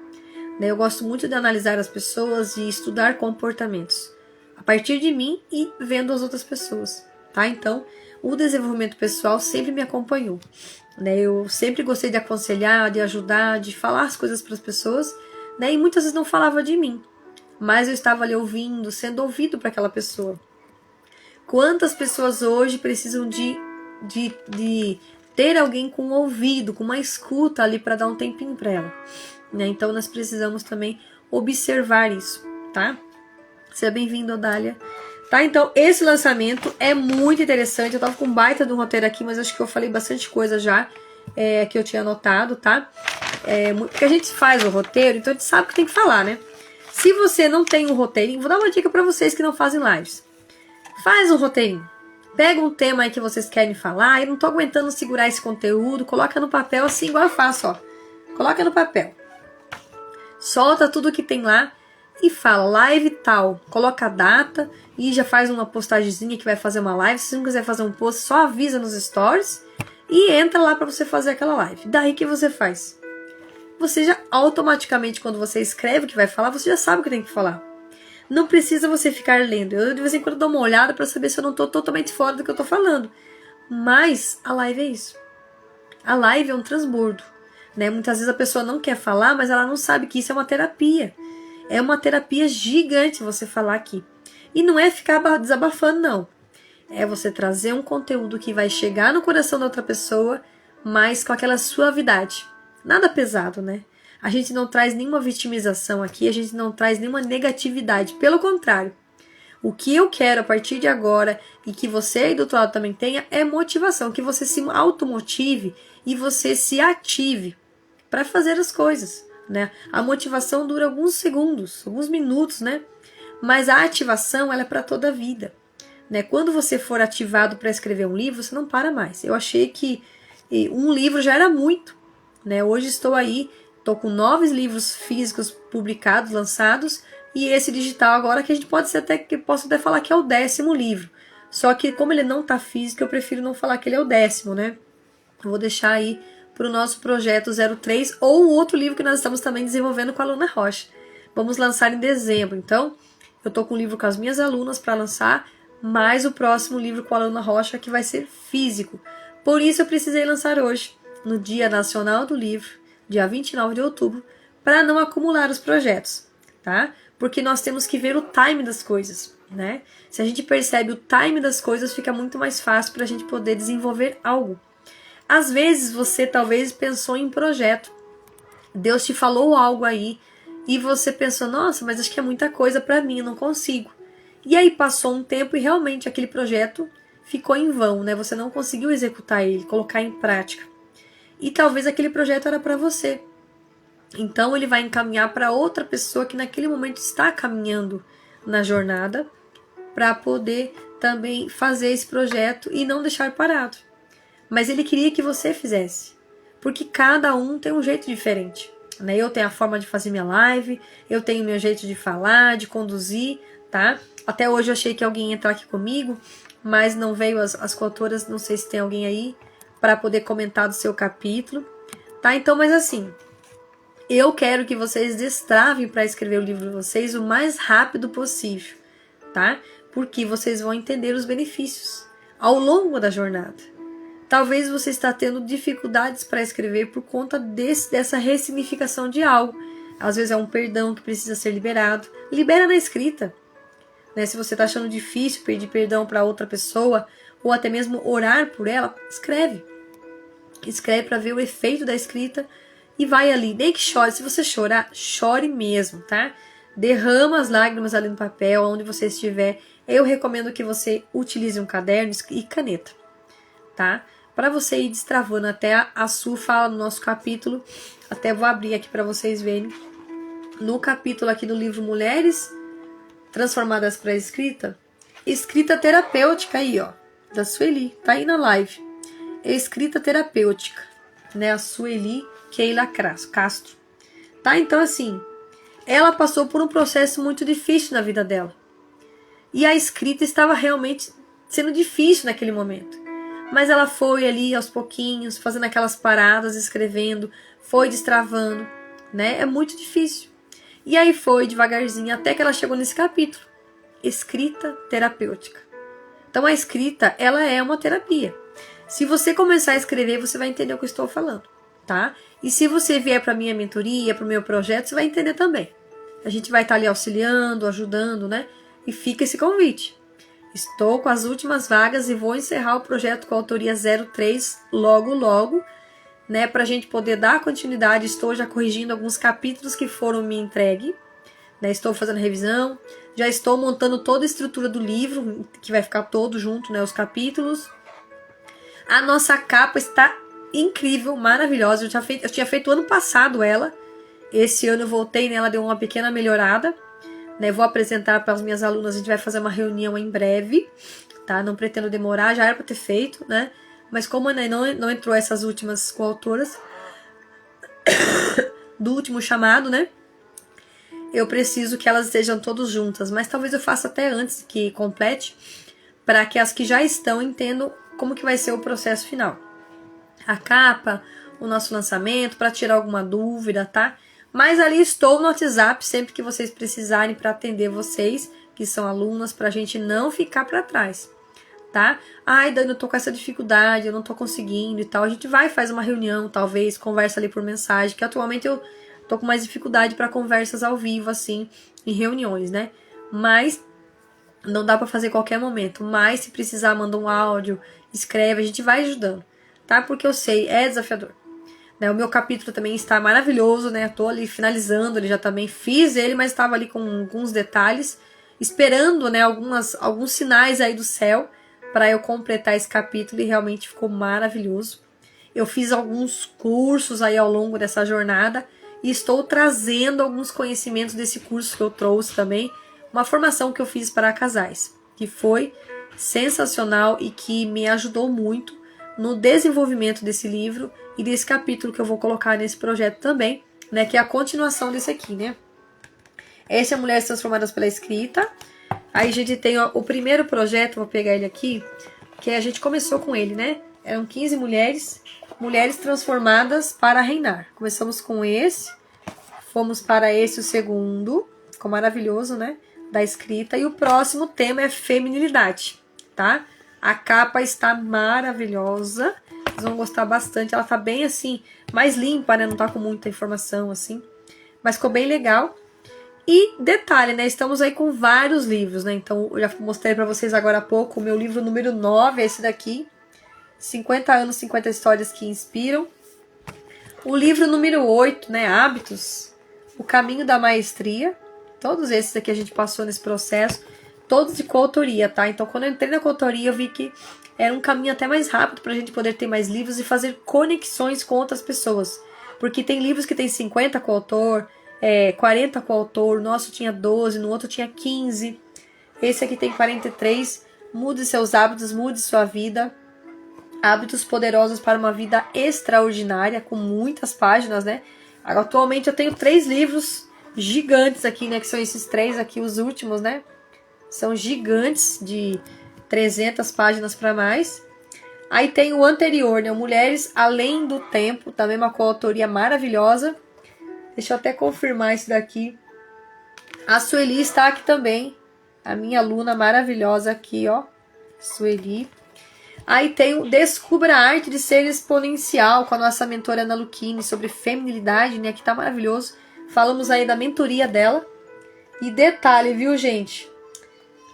Eu gosto muito de analisar as pessoas e estudar comportamentos a partir de mim e vendo as outras pessoas, tá? Então, o desenvolvimento pessoal sempre me acompanhou, né? Eu sempre gostei de aconselhar, de ajudar, de falar as coisas para as pessoas, né? E muitas vezes não falava de mim, mas eu estava ali ouvindo, sendo ouvido para aquela pessoa. Quantas pessoas hoje precisam de ter alguém com um ouvido, com uma escuta ali para dar um tempinho para ela, né? Então nós precisamos também observar isso, tá? Seja bem-vindo, Odália. Tá, então esse lançamento é muito interessante. Eu tava com um baita de um roteiro aqui, mas acho que eu falei bastante coisa já que eu tinha anotado, tá? Porque a gente faz o roteiro, então a gente sabe o que tem que falar, né? Se você não tem um roteirinho, vou dar uma dica para vocês que não fazem lives. Faz um roteirinho. Pega um tema aí que vocês querem falar. Eu não tô aguentando segurar esse conteúdo. Coloca no papel assim, igual eu faço, ó. Coloca no papel. Solta tudo que tem lá e fala live tal. Coloca a data e já faz uma postagemzinha que vai fazer uma live. Se não quiser fazer um post, só avisa nos stories e entra lá para você fazer aquela live. Daí que você faz? Você já automaticamente, quando você escreve o que vai falar, você já sabe o que tem que falar. Não precisa você ficar lendo. Eu de vez em quando dou uma olhada para saber se eu não estou totalmente fora do que eu estou falando. Mas a live é isso. A live é um transbordo, né? Muitas vezes a pessoa não quer falar, mas ela não sabe que isso é uma terapia. É uma terapia gigante você falar aqui. E não é ficar desabafando, não. É você trazer um conteúdo que vai chegar no coração da outra pessoa, mas com aquela suavidade. Nada pesado, né? A gente não traz nenhuma vitimização aqui, a gente não traz nenhuma negatividade. Pelo contrário, o que eu quero a partir de agora, e que você aí do outro lado também tenha, é motivação. Que você se automotive e você se ative para fazer as coisas, né? A motivação dura alguns segundos, alguns minutos, né? Mas a ativação, ela é para toda a vida, né? Quando você for ativado para escrever um livro, você não para mais. Eu achei que um livro já era muito, né? Hoje estou aí, estou com 9 livros físicos publicados, lançados, e esse digital agora que a gente posso até falar que é o 10º livro. Só que como ele não está físico, eu prefiro não falar que ele é o 10º, né? Eu vou deixar aí para o nosso projeto 03 ou o outro livro que nós estamos também desenvolvendo com a Aluna Rocha. Vamos lançar em dezembro. Então, eu estou com um livro com as minhas alunas para lançar, mais o próximo livro com a Aluna Rocha que vai ser físico. Por isso eu precisei lançar hoje, no Dia Nacional do Livro, dia 29 de outubro, para não acumular os projetos, tá? Porque nós temos que ver o time das coisas, né? Se a gente percebe o time das coisas, fica muito mais fácil para a gente poder desenvolver algo. Às vezes você talvez pensou em projeto, Deus te falou algo aí e você pensou, nossa, mas acho que é muita coisa para mim, eu não consigo. E aí passou um tempo e realmente aquele projeto ficou em vão, né? Você não conseguiu executar ele, colocar em prática. E talvez aquele projeto era para você. Então ele vai encaminhar para outra pessoa que naquele momento está caminhando na jornada para poder também fazer esse projeto e não deixar parado. Mas ele queria que você fizesse, porque cada um tem um jeito diferente, né? Eu tenho a forma de fazer minha live, eu tenho meu jeito de falar, de conduzir, tá? Até hoje eu achei que alguém ia entrar aqui comigo, mas não veio as coautoras, não sei se tem alguém aí para poder comentar do seu capítulo, tá? Então, mas assim, eu quero que vocês destravem para escrever o livro de vocês o mais rápido possível, tá? Porque vocês vão entender os benefícios ao longo da jornada. Talvez você está tendo dificuldades para escrever por conta dessa ressignificação de algo. Às vezes é um perdão que precisa ser liberado. Libera na escrita. Né? Se você está achando difícil pedir perdão para outra pessoa, ou até mesmo orar por ela, escreve. Escreve para ver o efeito da escrita e vai ali. Nem que chore. Se você chorar, chore mesmo, tá? Derrama as lágrimas ali no papel, onde você estiver. Eu recomendo que você utilize um caderno e caneta, tá? Para você ir destravando. Até a Su fala no nosso capítulo, até vou abrir aqui para vocês verem, no capítulo aqui do livro Mulheres Transformadas para a Escrita, escrita terapêutica aí, ó, da Sueli, tá aí na live, escrita terapêutica, né, a Sueli Keila Castro, tá? Então assim, ela passou por um processo muito difícil na vida dela, e a escrita estava realmente sendo difícil naquele momento. Mas ela foi ali aos pouquinhos, fazendo aquelas paradas, escrevendo, foi destravando, né? É muito difícil. E aí foi devagarzinho, até que ela chegou nesse capítulo. Escrita terapêutica. Então a escrita, ela é uma terapia. Se você começar a escrever, você vai entender o que eu estou falando, tá? E se você vier para a minha mentoria, para o meu projeto, você vai entender também. A gente vai estar ali auxiliando, ajudando, né? E fica esse convite. Estou com as últimas vagas e vou encerrar o projeto com a autoria 03 logo, né? Para a gente poder dar continuidade. Estou já corrigindo alguns capítulos que foram me entregue, né? Estou fazendo revisão. Já estou montando toda a estrutura do livro, que vai ficar todo junto, né? Os capítulos. A nossa capa está incrível, maravilhosa. Eu tinha feito ano passado ela. Esse ano eu voltei nela, deu uma pequena melhorada. Né, vou apresentar para as minhas alunas, a gente vai fazer uma reunião em breve, tá? Não pretendo demorar, já era para ter feito, né? Mas como não entrou essas últimas coautoras do último chamado, né? Eu preciso que elas estejam todas juntas, mas talvez eu faça até antes que complete, para que as que já estão entendam como que vai ser o processo final. A capa, o nosso lançamento, para tirar alguma dúvida, tá? Mas ali estou no WhatsApp sempre que vocês precisarem para atender vocês, que são alunas, para a gente não ficar para trás, tá? Ai, Dani, eu tô com essa dificuldade, eu não tô conseguindo e tal. A gente vai, faz uma reunião, talvez, conversa ali por mensagem, que atualmente eu tô com mais dificuldade para conversas ao vivo, assim, em reuniões, né? Mas não dá para fazer qualquer momento. Mas se precisar, manda um áudio, escreve, a gente vai ajudando, tá? Porque eu sei, é desafiador. O meu capítulo também está maravilhoso, né? Estou ali finalizando, ele já também fiz ele, mas estava ali com alguns detalhes, esperando, né, alguns sinais aí do céu para eu completar esse capítulo e realmente ficou maravilhoso. Eu fiz alguns cursos aí ao longo dessa jornada e estou trazendo alguns conhecimentos desse curso que eu trouxe também, uma formação que eu fiz para casais, que foi sensacional e que me ajudou muito no desenvolvimento desse livro e desse capítulo que eu vou colocar nesse projeto também, né, que é a continuação desse aqui, né. Esse é Mulheres Transformadas pela Escrita. Aí a gente tem o primeiro projeto, vou pegar ele aqui, que a gente começou com ele, né, eram 15 mulheres transformadas para reinar. Começamos com esse, fomos para esse, o segundo, ficou maravilhoso, né, da escrita, e o próximo tema é feminilidade, tá? A capa está maravilhosa. Vocês vão gostar bastante. Ela tá bem assim, mais limpa, né? Não tá com muita informação assim. Mas ficou bem legal. E detalhe, né? Estamos aí com vários livros, né? Então, eu já mostrei pra vocês agora há pouco o meu livro número 9, esse daqui. 50 anos, 50 histórias que inspiram. O livro número 8, né? Hábitos. O caminho da maestria. Todos esses aqui a gente passou nesse processo. Todos de coautoria, tá? Então, quando eu entrei na coautoria, eu vi que era um caminho até mais rápido pra gente poder ter mais livros e fazer conexões com outras pessoas. Porque tem livros que tem 50 coautor, 40 coautor, o nosso tinha 12, no outro tinha 15. Esse aqui tem 43, Mude seus hábitos, mude sua vida. Hábitos poderosos para uma vida extraordinária, com muitas páginas, né? Atualmente eu tenho 3 livros gigantes aqui, né? Que são esses 3 aqui, os últimos, né? São gigantes, de 300 páginas para mais. Aí tem o anterior, né? Mulheres Além do Tempo, também uma coautoria maravilhosa. Deixa eu até confirmar esse daqui. A Sueli está aqui também. A minha aluna maravilhosa aqui, ó. Sueli. Aí tem o Descubra a Arte de Ser Exponencial, com a nossa mentora Ana Luchini, sobre feminilidade, né? Que tá maravilhoso. Falamos aí da mentoria dela. E detalhe, viu, gente?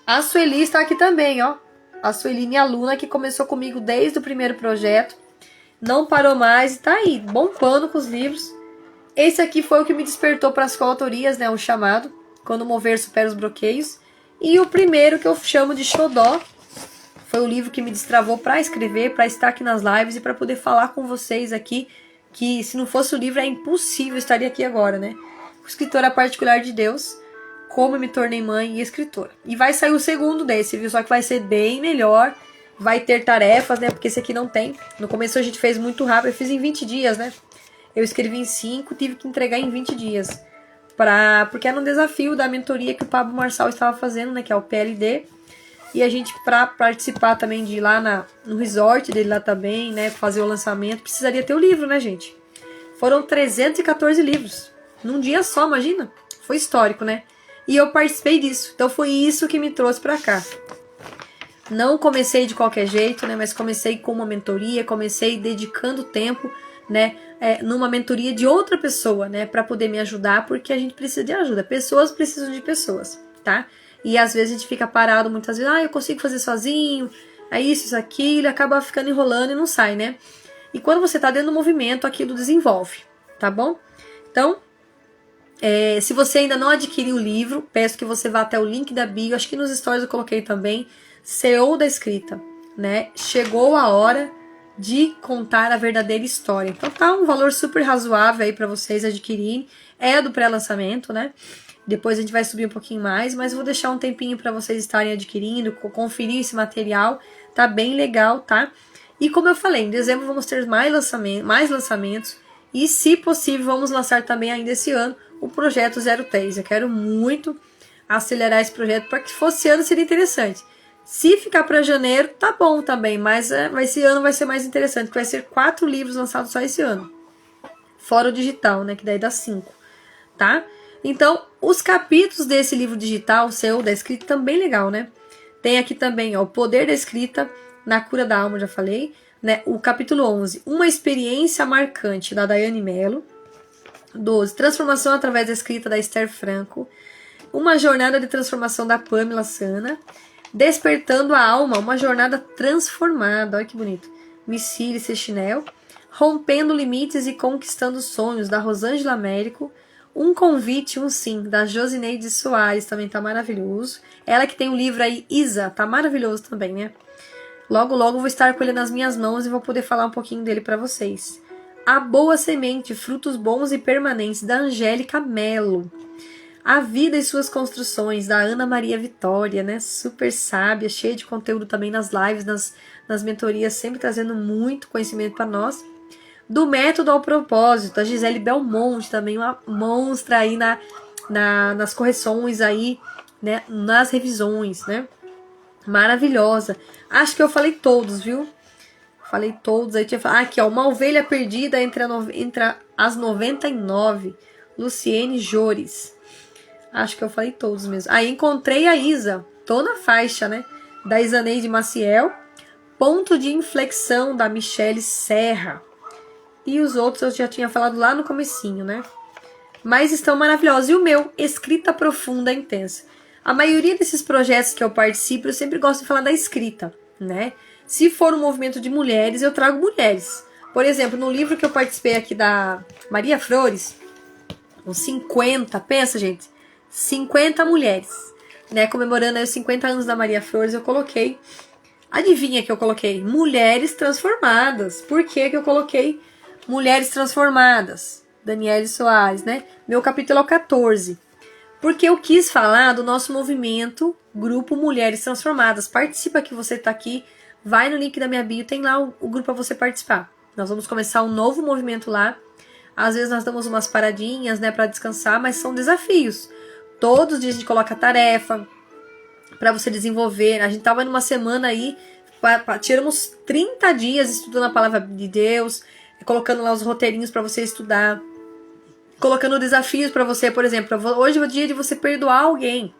A Sueli está aqui também, ó. A Sueli, minha aluna, que começou comigo desde o primeiro projeto. Não parou mais e tá aí, bombando com os livros. Esse aqui foi o que me despertou para as coautorias, né? O chamado, Quando Mover Supera os Bloqueios. E o primeiro, que eu chamo de Xodó, foi o livro que me destravou para escrever, para estar aqui nas lives e para poder falar com vocês aqui, que se não fosse o livro é impossível eu estaria aqui agora, né? Escritora particular de Deus, como eu me tornei mãe e escritora. E vai sair o segundo desse, viu? Só que vai ser bem melhor, vai ter tarefas, né? Porque esse aqui não tem. No começo a gente fez muito rápido, eu fiz em 20 dias, né? Eu escrevi em 5, tive que entregar em 20 dias. Porque era um desafio da mentoria que o Pablo Marçal estava fazendo, né? Que é o PLD. E a gente, para participar também de ir lá no resort dele lá também, né? Fazer o lançamento, precisaria ter o livro, né, gente? Foram 314 livros. Num dia só, imagina? Foi histórico, né? E eu participei disso. Então foi isso que me trouxe para cá. Não comecei de qualquer jeito, né? Mas comecei com uma mentoria, comecei dedicando tempo, né? Numa mentoria de outra pessoa, né? Para poder me ajudar, porque a gente precisa de ajuda. Pessoas precisam de pessoas, tá? E às vezes a gente fica parado muitas vezes, eu consigo fazer sozinho, é isso, aquilo, e acaba ficando enrolando e não sai, né? E quando você tá dentro do movimento, aquilo desenvolve, tá bom? Então, se você ainda não adquiriu o livro, peço que você vá até o link da bio, acho que nos stories eu coloquei também, CEO da Escrita, né? Chegou a hora de contar a verdadeira história. Então tá um valor super razoável aí para vocês adquirirem, é do pré-lançamento, né? Depois a gente vai subir um pouquinho mais, mas vou deixar um tempinho para vocês estarem adquirindo, conferir esse material, tá bem legal, tá? E como eu falei, em dezembro vamos ter mais lançamentos e, se possível, vamos lançar também ainda esse ano o Projeto 03. Eu quero muito acelerar esse projeto, para que fosse ano seria interessante. Se ficar para janeiro, tá bom também, mas esse ano vai ser mais interessante, porque vai ser 4 livros lançados só esse ano. Fora o digital, né, que daí dá 5, tá? Então, os capítulos desse livro digital, o CEO da Escrita, também legal, né? Tem aqui também, ó, o Poder da Escrita na Cura da Alma, já falei, né? O capítulo 11, Uma Experiência Marcante, da Daiane Mello. 12, Transformação através da Escrita, da Esther Franco. Uma Jornada de Transformação, da Pamela Sana. Despertando a Alma, uma jornada transformada, olha que bonito. Missile Sechinel. Rompendo Limites e Conquistando Sonhos, da Rosângela Américo. Um Convite, um Sim, da Josineide Soares, também tá maravilhoso. Ela que tem um livro aí, Isa, tá maravilhoso também, né? Logo, logo vou estar com ele nas minhas mãos e vou poder falar um pouquinho dele para vocês. A Boa Semente, Frutos Bons e Permanentes, da Angélica Mello. A Vida e Suas Construções, da Ana Maria Vitória, né? Super sábia, cheia de conteúdo também nas lives, nas mentorias, sempre trazendo muito conhecimento para nós. Do Método ao Propósito, a Gisele Belmonte, também uma monstra aí nas correções aí, né, nas revisões, né, maravilhosa. Acho que eu falei todos, viu? Falei todos, aí tinha falado, aqui ó, Uma Ovelha Perdida entre as 99, Luciene Jores. Acho que eu falei todos mesmo. Aí Encontrei a Isa, tô na faixa, né, da Isaneide Maciel. Ponto de Inflexão, da Michele Serra. E os outros eu já tinha falado lá no comecinho, né? Mas estão maravilhosos. E o meu, Escrita Profunda Intensa. A maioria desses projetos que eu participo, eu sempre gosto de falar da escrita, né? Se for um movimento de mulheres, eu trago mulheres. Por exemplo, no livro que eu participei aqui da Maria Flores, uns 50, pensa, gente, 50 mulheres, né? Comemorando aí os 50 anos da Maria Flores, eu coloquei, adivinha que eu coloquei? Mulheres Transformadas. Por que eu coloquei Mulheres Transformadas? Daniele Soares, né? Meu capítulo é o 14. Porque eu quis falar do nosso movimento Grupo Mulheres Transformadas. Participa que você tá aqui, vai no link da minha bio, tem lá o grupo para você participar. Nós vamos começar um novo movimento lá. Às vezes nós damos umas paradinhas, né, para descansar, mas são desafios. Todos os dias a gente coloca tarefa para você desenvolver. A gente tava numa semana aí, tiramos 30 dias estudando a palavra de Deus, colocando lá os roteirinhos para você estudar, colocando desafios para você, por exemplo, hoje é o dia de você perdoar alguém.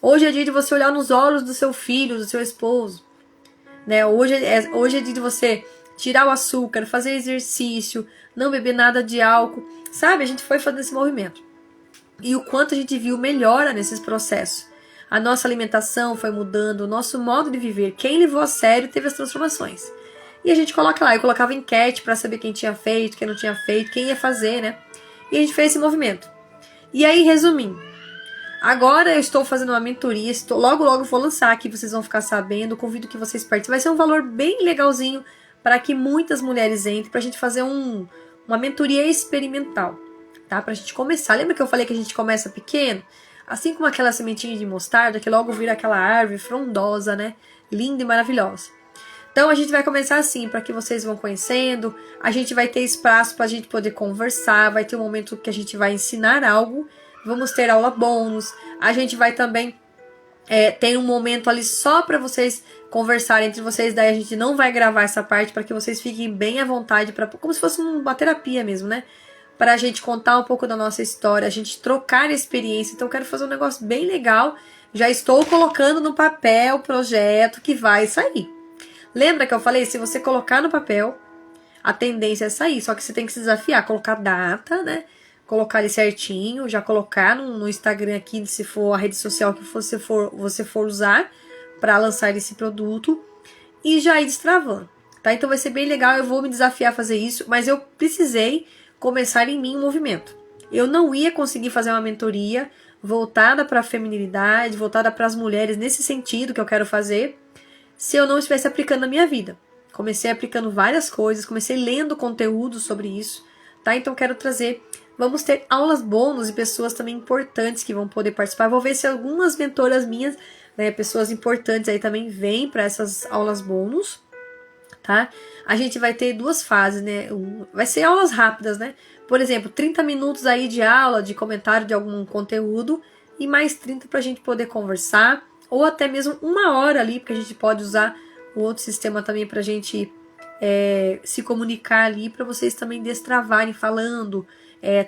Hoje é dia de você olhar nos olhos do seu filho, do seu esposo, né? Hoje é dia de você tirar o açúcar, fazer exercício, não beber nada de álcool, sabe? A gente foi fazendo esse movimento. E o quanto a gente viu melhora nesses processos. A nossa alimentação foi mudando, o nosso modo de viver. Quem levou a sério teve as transformações. E a gente coloca lá, eu colocava enquete para saber quem tinha feito, quem não tinha feito, quem ia fazer, né? E a gente fez esse movimento. E aí, resumindo, agora eu estou fazendo uma mentoria, logo vou lançar aqui, vocês vão ficar sabendo, convido que vocês participem. Vai ser um valor bem legalzinho para que muitas mulheres entrem, para a gente fazer uma mentoria experimental, tá? Para a gente começar. Lembra que eu falei que a gente começa pequeno? Assim como aquela sementinha de mostarda, que logo vira aquela árvore frondosa, né? Linda e maravilhosa. Então a gente vai começar assim, para que vocês vão conhecendo, a gente vai ter espaço para a gente poder conversar, vai ter um momento que a gente vai ensinar algo, vamos ter aula bônus, a gente vai também ter um momento ali só para vocês conversarem entre vocês, daí a gente não vai gravar essa parte para que vocês fiquem bem à vontade, como se fosse uma terapia mesmo, né? Para a gente contar um pouco da nossa história, a gente trocar experiência. Então eu quero fazer um negócio bem legal, já estou colocando no papel o projeto que vai sair. Lembra que eu falei, se você colocar no papel, a tendência é sair, só que você tem que se desafiar, colocar data, né? Colocar ali certinho, já colocar no Instagram aqui, se for a rede social que você for usar para lançar esse produto e já ir destravando, tá? Então vai ser bem legal, eu vou me desafiar a fazer isso, mas eu precisei começar em mim um movimento. Eu não ia conseguir fazer uma mentoria voltada para a feminilidade, voltada para as mulheres nesse sentido que eu quero fazer, se eu não estivesse aplicando na minha vida. Comecei aplicando várias coisas, comecei lendo conteúdo sobre isso, tá? Então quero trazer, vamos ter aulas bônus e pessoas também importantes que vão poder participar. Vou ver se algumas mentoras minhas, né, pessoas importantes aí também vêm para essas aulas bônus, tá? A gente vai ter duas fases, né? Vai ser aulas rápidas, né? Por exemplo, 30 minutos aí de aula, de comentário de algum conteúdo e mais 30 para a gente poder conversar, ou até mesmo 1 hora ali, porque a gente pode usar o outro sistema também para a gente se comunicar ali, para vocês também destravarem falando,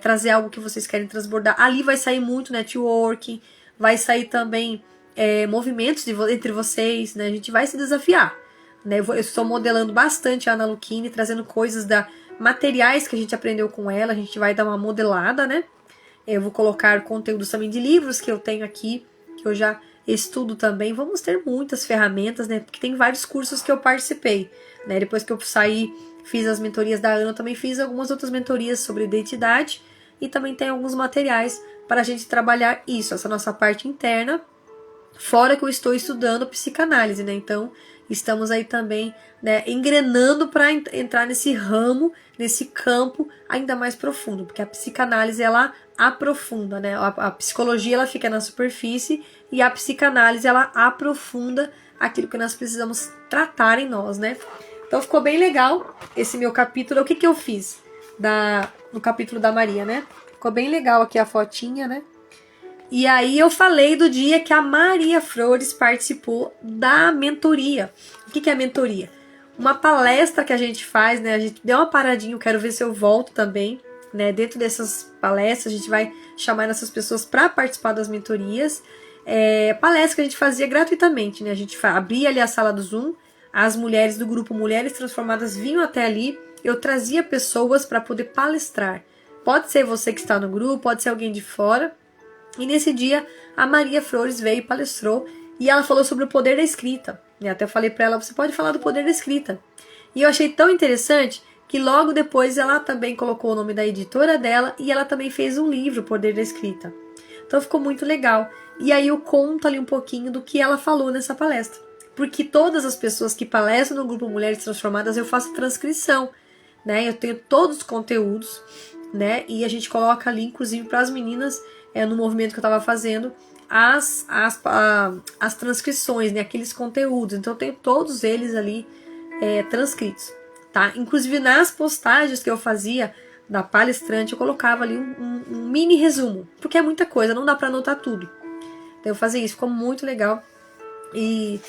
trazer algo que vocês querem transbordar. Ali vai sair muito networking, vai sair também movimentos entre vocês, né? A gente vai se desafiar, né? Eu estou modelando bastante a Ana Luquini, trazendo coisas materiais que a gente aprendeu com ela, a gente vai dar uma modelada, né? Eu vou colocar conteúdos também de livros que eu tenho aqui, que eu já estudo também. Vamos ter muitas ferramentas, né? Porque tem vários cursos que eu participei, né? Depois que eu saí, fiz as mentorias da Ana, eu também fiz algumas outras mentorias sobre identidade e também tem alguns materiais para a gente trabalhar isso, essa nossa parte interna, fora que eu estou estudando psicanálise, né? Então, estamos aí também, né, engrenando para entrar nesse ramo, nesse campo ainda mais profundo, porque a psicanálise ela aprofunda, né? A psicologia ela fica na superfície e a psicanálise ela aprofunda aquilo que nós precisamos tratar em nós, né? Então ficou bem legal esse meu capítulo. O que eu fiz no capítulo da Maria, né? Ficou bem legal aqui a fotinha, né? E aí eu falei do dia que a Maria Flores participou da mentoria. O que é a mentoria? Uma palestra que a gente faz, né? A gente deu uma paradinha, eu quero ver se eu volto também, né? Dentro dessas palestras, a gente vai chamar essas pessoas para participar das mentorias. Palestra que a gente fazia gratuitamente, né? A gente abria ali a sala do Zoom, as mulheres do grupo Mulheres Transformadas vinham até ali, eu trazia pessoas para poder palestrar. Pode ser você que está no grupo, pode ser alguém de fora. E nesse dia, a Maria Flores veio e palestrou e ela falou sobre o poder da escrita. E até falei para ela, você pode falar do poder da escrita. E eu achei tão interessante que logo depois ela também colocou o nome da editora dela e ela também fez um livro, O Poder da Escrita. Então ficou muito legal. E aí eu conto ali um pouquinho do que ela falou nessa palestra. Porque todas as pessoas que palestram no grupo Mulheres Transformadas, eu faço transcrição, né? Eu tenho todos os conteúdos, né? E a gente coloca ali, inclusive, para as meninas, no movimento que eu estava fazendo, as transcrições, né? Aqueles conteúdos. Então eu tenho todos eles ali transcritos, tá? Inclusive nas postagens que eu fazia da palestrante, eu colocava ali um mini resumo, porque é muita coisa, não dá para anotar tudo. Então eu fazia isso, ficou muito legal. E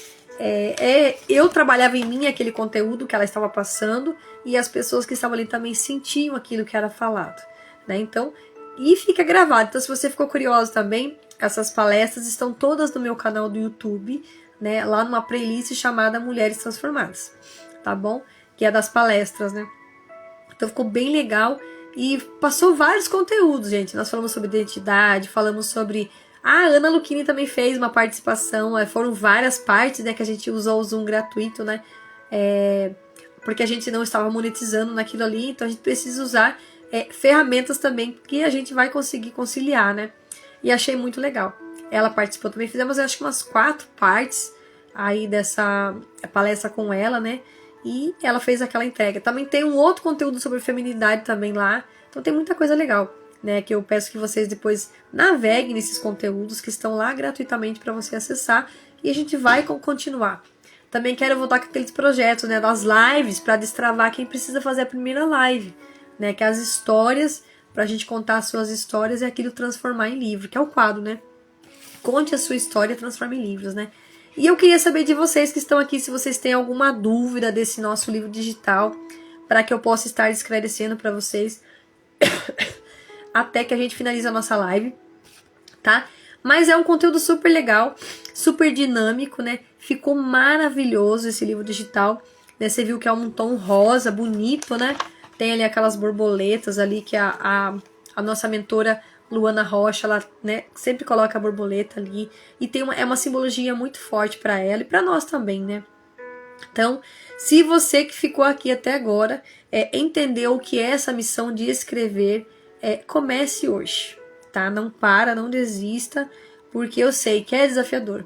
eu trabalhava em mim aquele conteúdo que ela estava passando, e as pessoas que estavam ali também sentiam aquilo que era falado, né? Então, e fica gravado. Então, se você ficou curioso também, essas palestras estão todas no meu canal do YouTube, né? Lá numa playlist chamada Mulheres Transformadas, tá bom? Que é das palestras, né? Então ficou bem legal e passou vários conteúdos, gente. Nós falamos sobre identidade, falamos sobre... A Ana Luchini também fez uma participação, foram várias partes, né, que a gente usou o Zoom gratuito, né, porque a gente não estava monetizando naquilo ali, então a gente precisa usar ferramentas também que a gente vai conseguir conciliar, né, e achei muito legal. Ela participou também, fizemos acho que umas 4 partes aí dessa palestra com ela, né, e ela fez aquela entrega. Também tem um outro conteúdo sobre feminilidade também lá, então tem muita coisa legal, né, que eu peço que vocês depois naveguem nesses conteúdos que estão lá gratuitamente para você acessar, e a gente vai continuar. Também quero voltar com aqueles projetos, né, das lives, para destravar quem precisa fazer a primeira live, né, que é as histórias, para a gente contar as suas histórias e aquilo transformar em livro, que é o quadro, né? Conte a sua história, transforme em livros, né? E eu queria saber de vocês que estão aqui, se vocês têm alguma dúvida desse nosso livro digital, para que eu possa estar esclarecendo para vocês até que a gente finalize a nossa live, tá? Mas é um conteúdo super legal, super dinâmico, né? Ficou maravilhoso esse livro digital, né? Você viu que é um tom rosa, bonito, né? Tem ali aquelas borboletas ali que a nossa mentora Luana Rocha, ela, né, sempre coloca a borboleta ali. E tem uma simbologia muito forte para ela e para nós também, né? Então, se você que ficou aqui até agora entendeu o que é essa missão de escrever, comece hoje, tá? Não para, não desista, porque eu sei que é desafiador.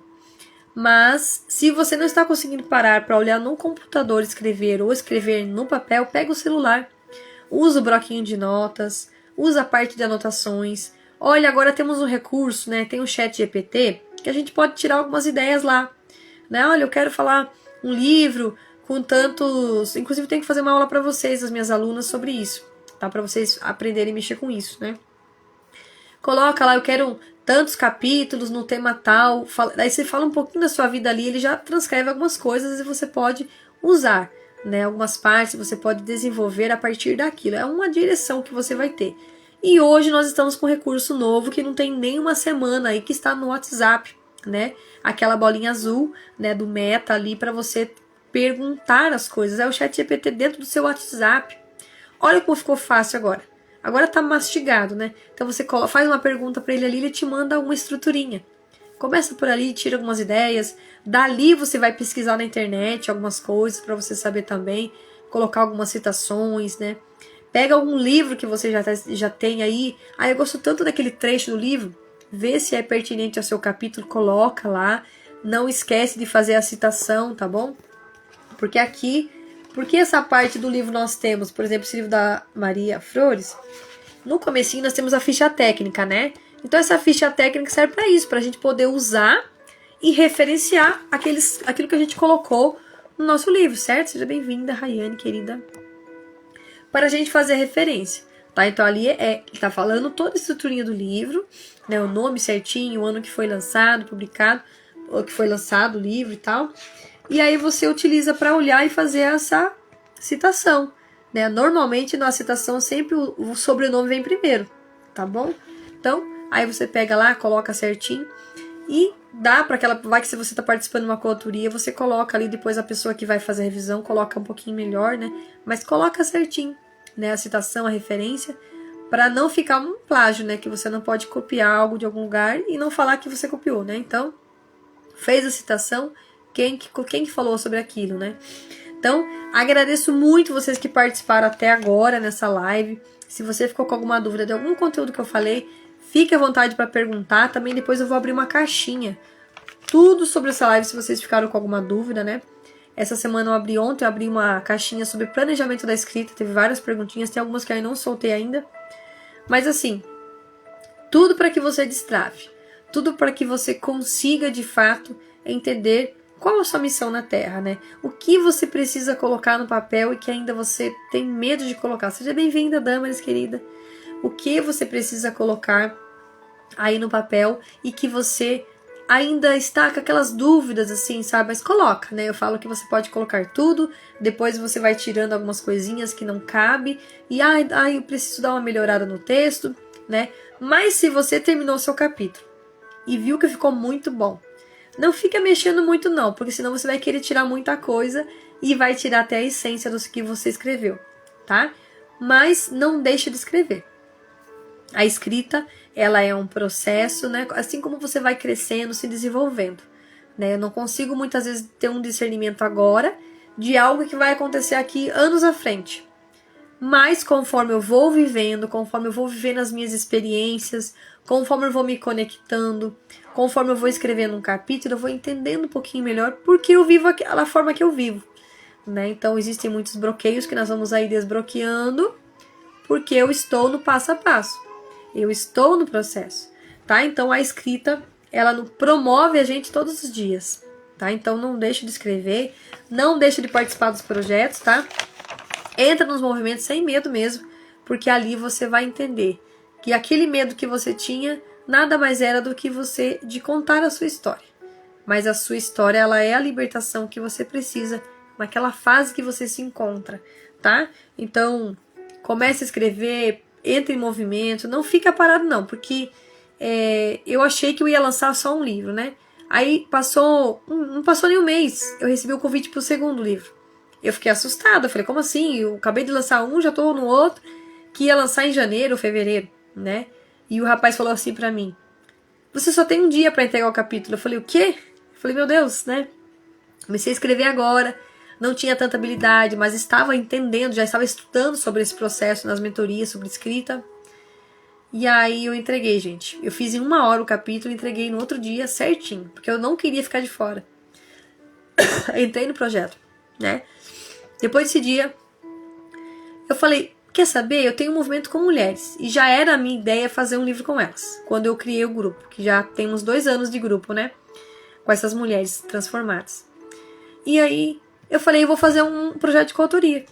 Mas, se você não está conseguindo parar para olhar no computador escrever ou escrever no papel, pega o celular, usa o bloquinho de notas, usa a parte de anotações. Olha, agora temos um recurso, né? Tem o ChatGPT, que a gente pode tirar algumas ideias lá, né? Olha, eu quero falar um livro com tantos... Inclusive, eu tenho que fazer uma aula para vocês, as minhas alunas, sobre isso, tá? Para vocês aprenderem a mexer com isso, né? Coloca lá, eu quero tantos capítulos no tema tal. Daí você fala um pouquinho da sua vida ali, ele já transcreve algumas coisas e você pode usar, né? Algumas partes você pode desenvolver a partir daquilo. É uma direção que você vai ter. E hoje nós estamos com um recurso novo que não tem nem uma semana aí, que está no WhatsApp, né? Aquela bolinha azul, né, do Meta ali para você perguntar as coisas. É o ChatGPT dentro do seu WhatsApp. Olha como ficou fácil agora. Agora tá mastigado, né? Então você faz uma pergunta para ele ali, ele te manda uma estruturinha. Começa por ali, tira algumas ideias. Dali você vai pesquisar na internet algumas coisas para você saber também. Colocar algumas citações, né? Pega algum livro que você já tem aí. Eu gosto tanto daquele trecho do livro. Vê se é pertinente ao seu capítulo, coloca lá. Não esquece de fazer a citação, tá bom? Porque aqui... Porque essa parte do livro nós temos, por exemplo, esse livro da Maria Flores, no comecinho nós temos a ficha técnica, né? Então essa ficha técnica serve para isso, para a gente poder usar e referenciar aquilo que a gente colocou no nosso livro, certo? Seja bem-vinda, Rayane, querida. Para a gente fazer referência, tá? Então ali tá falando toda a estruturinha do livro, né? O nome certinho, o ano que foi lançado, publicado, ou que foi lançado o livro e tal. E aí você utiliza para olhar e fazer essa citação, né? Normalmente na citação sempre o sobrenome vem primeiro, tá bom? Então, aí você pega lá, coloca certinho e dá para aquela... Vai que se você está participando de uma coautoria, você coloca ali depois a pessoa que vai fazer a revisão, coloca um pouquinho melhor, né? Mas coloca certinho, né? A citação, a referência, para não ficar um plágio, né? Que você não pode copiar algo de algum lugar e não falar que você copiou, né? Então, fez a citação... Quem que falou sobre aquilo, né? Então, agradeço muito vocês que participaram até agora nessa live. Se você ficou com alguma dúvida de algum conteúdo que eu falei, fique à vontade para perguntar. Também depois eu vou abrir uma caixinha. Tudo sobre essa live, se vocês ficaram com alguma dúvida, né? Essa semana ontem eu abri uma caixinha sobre planejamento da escrita. Teve várias perguntinhas, tem algumas que eu não soltei ainda. Mas assim, tudo para que você destrave. tudo para que você consiga de fato entender qual é a sua missão na Terra, né? O que você precisa colocar no papel e que ainda você tem medo de colocar. Seja bem-vinda, Damaris, querida. O que você precisa colocar aí no papel e que você ainda está com aquelas dúvidas, assim, sabe? Mas coloca, né? Eu falo que você pode colocar tudo, depois você vai tirando algumas coisinhas que não cabe e, eu preciso dar uma melhorada no texto, né? Mas se você terminou o seu capítulo e viu que ficou muito bom, não fica mexendo muito não, porque senão você vai querer tirar muita coisa e vai tirar até a essência do que você escreveu, tá? Mas não deixe de escrever. A escrita, ela é um processo, né? Assim como você vai crescendo, se desenvolvendo, né? Eu não consigo muitas vezes ter um discernimento agora de algo que vai acontecer aqui anos à frente. Mas conforme eu vou vivendo, conforme eu vou vivendo as minhas experiências, conforme eu vou me conectando, conforme eu vou escrevendo um capítulo, eu vou entendendo um pouquinho melhor porque eu vivo aquela forma que eu vivo, né? Então existem muitos bloqueios que nós vamos aí desbloqueando porque eu estou no passo a passo, eu estou no processo, tá? Então a escrita, ela promove a gente todos os dias, tá? Então não deixe de escrever, não deixe de participar dos projetos, tá? Entra nos movimentos sem medo mesmo, porque ali você vai entender que aquele medo que você tinha nada mais era do que você de contar a sua história. Mas a sua história, ela é a libertação que você precisa naquela fase que você se encontra, tá? Então, comece a escrever, entre em movimento, não fica parado não, porque eu achei que eu ia lançar só um livro, né? Aí não passou nem um mês, eu recebi o convite para o segundo livro. Eu fiquei assustada, falei, como assim? Eu acabei de lançar um, já tô no outro, que ia lançar em janeiro ou fevereiro, né? E o rapaz falou assim pra mim, você só tem um dia pra entregar o capítulo. Eu falei, o quê? Eu falei, meu Deus, né? Comecei a escrever agora, não tinha tanta habilidade, mas estava entendendo, já estava estudando sobre esse processo nas mentorias, sobre escrita. E aí eu entreguei, gente. Eu fiz em 1 hora o capítulo e entreguei no outro dia certinho, porque eu não queria ficar de fora. Entrei no projeto, né? Depois desse dia, eu falei, quer saber? Eu tenho um movimento com mulheres. E já era a minha ideia fazer um livro com elas. Quando eu criei o grupo, que já tem uns 2 anos de grupo, né? Com essas mulheres transformadas. E aí, eu falei, eu vou fazer um projeto de coautoria.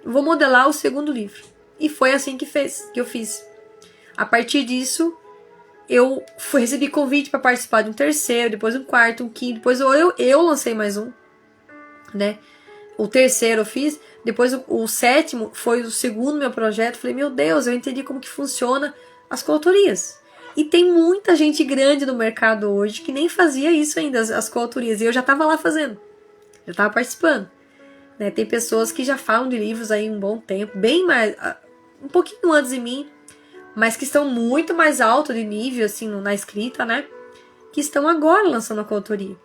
Vou modelar o segundo livro. E foi assim que eu fiz. A partir disso, eu recebi convite para participar de um terceiro, depois um quarto, um quinto. Depois eu lancei mais um, né? O terceiro eu fiz, depois o sétimo foi o segundo meu projeto. Falei, meu Deus, eu entendi como que funciona as coautorias. E tem muita gente grande no mercado hoje que nem fazia isso ainda, as coautorias. E eu já estava lá fazendo, já estava participando. Né? Tem pessoas que já falam de livros aí um bom tempo, bem mais, um pouquinho antes de mim, mas que estão muito mais alto de nível, assim, na escrita, né? Que estão agora lançando a coautoria.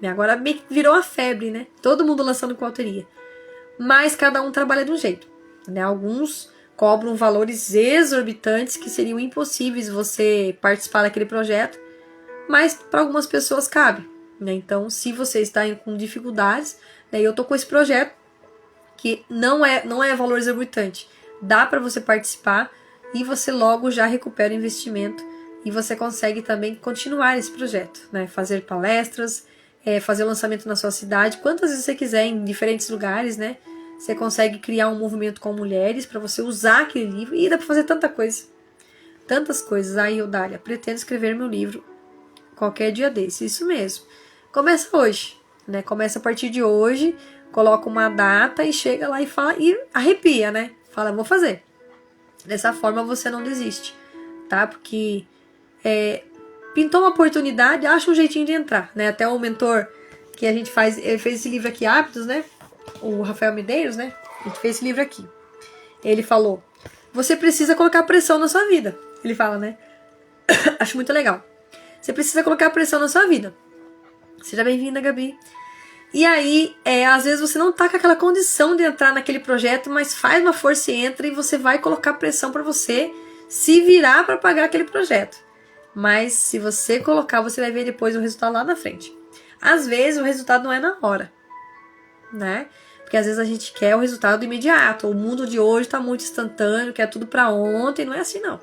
E agora meio que virou uma febre, né? Todo mundo lançando coautoria. Mas cada um trabalha de um jeito, né? Alguns cobram valores exorbitantes que seriam impossíveis você participar daquele projeto, mas para algumas pessoas cabe, né? Então, se você está com dificuldades, né? Eu tô com esse projeto que não é valor exorbitante. Dá para você participar e você logo já recupera o investimento e você consegue também continuar esse projeto, né? Fazer palestras, fazer o lançamento na sua cidade, quantas vezes você quiser, em diferentes lugares, né? Você consegue criar um movimento com mulheres para você usar aquele livro e dá para fazer tanta coisa. Tantas coisas. Aí eu, Dália, pretendo escrever meu livro qualquer dia desse. Isso mesmo. Começa hoje, né? Começa a partir de hoje, coloca uma data e chega lá e fala, e arrepia, né? Fala, vou fazer. Dessa forma você não desiste, tá? Porque pintou uma oportunidade, acha um jeitinho de entrar, né? Até o mentor que a gente faz, ele fez esse livro aqui, Hábitos, né? O Rafael Medeiros, né? A gente fez esse livro aqui. Ele falou, você precisa colocar pressão na sua vida. Ele fala, né? Acho muito legal. Você precisa colocar pressão na sua vida. Seja bem-vinda, Gabi. E aí, às vezes você não tá com aquela condição de entrar naquele projeto, mas faz uma força e entra e você vai colocar pressão para você se virar para pagar aquele projeto. Mas se você colocar, você vai ver depois o resultado lá na frente. Às vezes o resultado não é na hora, né? Porque às vezes a gente quer o resultado imediato. O mundo de hoje tá muito instantâneo, quer tudo para ontem, não é assim não.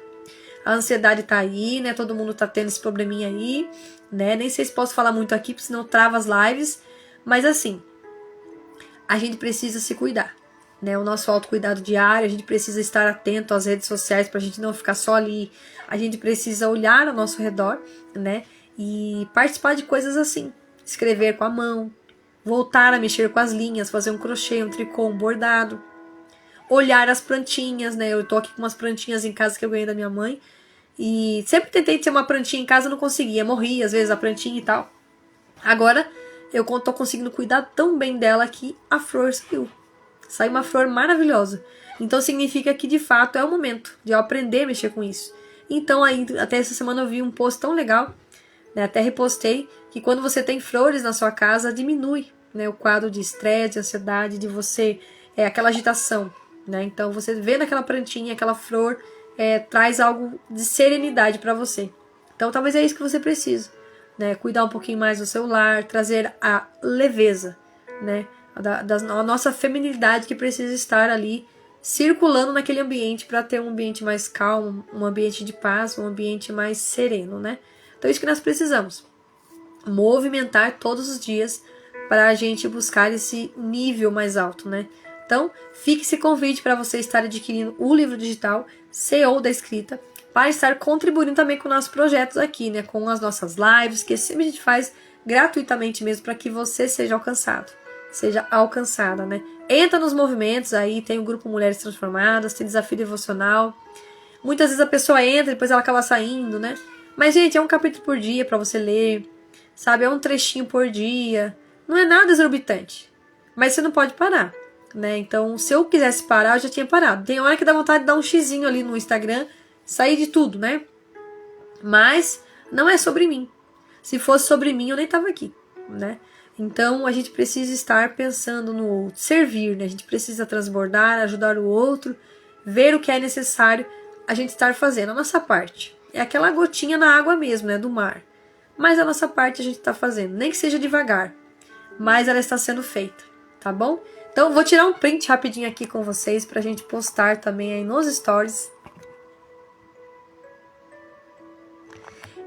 A ansiedade tá aí, né? Todo mundo tá tendo esse probleminha aí, né? Nem sei se posso falar muito aqui, porque senão trava as lives. Mas assim, a gente precisa se cuidar, né? O nosso autocuidado diário, a gente precisa estar atento às redes sociais pra gente não ficar só ali. A gente precisa olhar ao nosso redor, né? E participar de coisas assim. Escrever com a mão, voltar a mexer com as linhas, fazer um crochê, um tricô, um bordado. Olhar as plantinhas, né? Eu tô aqui com umas plantinhas em casa que eu ganhei da minha mãe. E sempre tentei ter uma plantinha em casa, não conseguia. Morria às vezes a plantinha e tal. Agora eu tô conseguindo cuidar tão bem dela que a flor saiu. Saiu uma flor maravilhosa. Então significa que de fato é o momento de eu aprender a mexer com isso. Então aí, até essa semana eu vi um post tão legal, né? Até repostei, que quando você tem flores na sua casa, diminui, né, o quadro de estresse, de ansiedade, de você, aquela agitação, né? Então você vê naquela plantinha, aquela flor, traz algo de serenidade para você. Então talvez é isso que você precisa, né? Cuidar um pouquinho mais do seu lar, trazer a leveza, né? A nossa feminilidade que precisa estar ali circulando naquele ambiente para ter um ambiente mais calmo, um ambiente de paz, um ambiente mais sereno, né? Então é isso que nós precisamos. Movimentar todos os dias para a gente buscar esse nível mais alto, né? Então, fique esse convite para você estar adquirindo o livro digital CEO da Escrita, para estar contribuindo também com nossos projetos aqui, né? Com as nossas lives, que sempre a gente faz gratuitamente mesmo, para que você seja alcançado, seja alcançada, né? Entra nos movimentos aí, tem o grupo Mulheres Transformadas, tem desafio devocional. Muitas vezes a pessoa entra e depois ela acaba saindo, né? Mas, gente, é um capítulo por dia para você ler, sabe? É um trechinho por dia. Não é nada exorbitante. Mas você não pode parar, né? Então, se eu quisesse parar, eu já tinha parado. Tem hora que dá vontade de dar um xizinho ali no Instagram, sair de tudo, né? Mas não é sobre mim. Se fosse sobre mim, eu nem tava aqui, né? Então, a gente precisa estar pensando no outro, servir, né? A gente precisa transbordar, ajudar o outro, ver o que é necessário a gente estar fazendo. A nossa parte é aquela gotinha na água mesmo, né? Do mar. Mas a nossa parte a gente está fazendo, nem que seja devagar, mas ela está sendo feita, tá bom? Então, vou tirar um print rapidinho aqui com vocês pra gente postar também aí nos stories.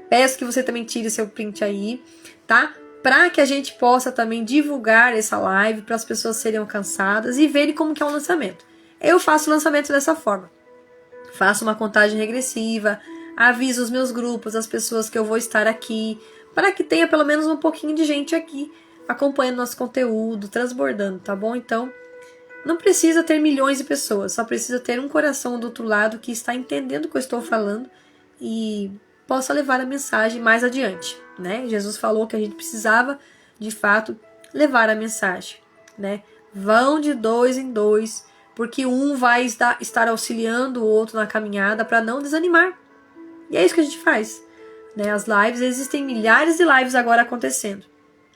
Peço que você também tire seu print aí, tá? Para que a gente possa também divulgar essa live para as pessoas serem alcançadas e verem como que é o lançamento. Eu faço o lançamento dessa forma. Faço uma contagem regressiva, aviso os meus grupos, as pessoas que eu vou estar aqui, para que tenha pelo menos um pouquinho de gente aqui acompanhando nosso conteúdo, transbordando, tá bom? Então, não precisa ter milhões de pessoas, só precisa ter um coração do outro lado que está entendendo o que eu estou falando e possa levar a mensagem mais adiante, né? Jesus falou que a gente precisava, de fato, levar a mensagem, né? Vão de 2 em 2, porque um vai estar auxiliando o outro na caminhada para não desanimar. E é isso que a gente faz, né? As lives, existem milhares de lives agora acontecendo,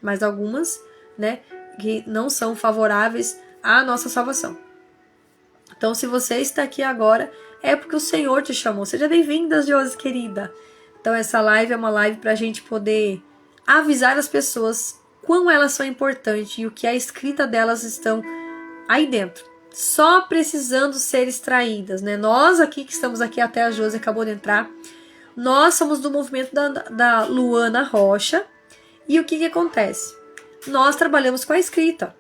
mas algumas, né, que não são favoráveis à nossa salvação. Então, se você está aqui agora, é porque o Senhor te chamou. Seja bem-vinda, Josi, querida. Então, essa live é uma live para a gente poder avisar as pessoas quão elas são importantes e o que a escrita delas estão aí dentro, só precisando ser extraídas, né? Nós aqui, que estamos aqui, até a Josi acabou de entrar, nós somos do movimento da Luana Rocha. E o que acontece? Nós trabalhamos com a escrita.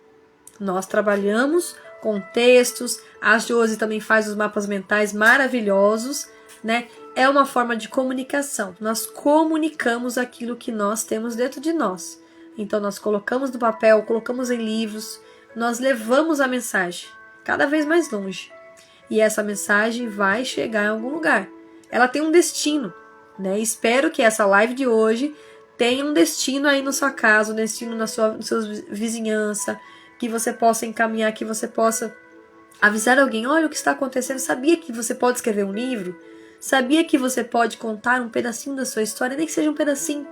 Nós trabalhamos com textos. A Josi também faz os mapas mentais maravilhosos, né? É uma forma de comunicação. Nós comunicamos aquilo que nós temos dentro de nós. Então nós colocamos no papel, colocamos em livros, nós levamos a mensagem cada vez mais longe. E essa mensagem vai chegar em algum lugar. Ela tem um destino, né? Espero que essa live de hoje tenha um destino aí na sua casa, um destino na sua vizinhança, que você possa encaminhar, que você possa avisar alguém, olha o que está acontecendo, sabia que você pode escrever um livro? Sabia que você pode contar um pedacinho da sua história, nem que seja um pedacinho?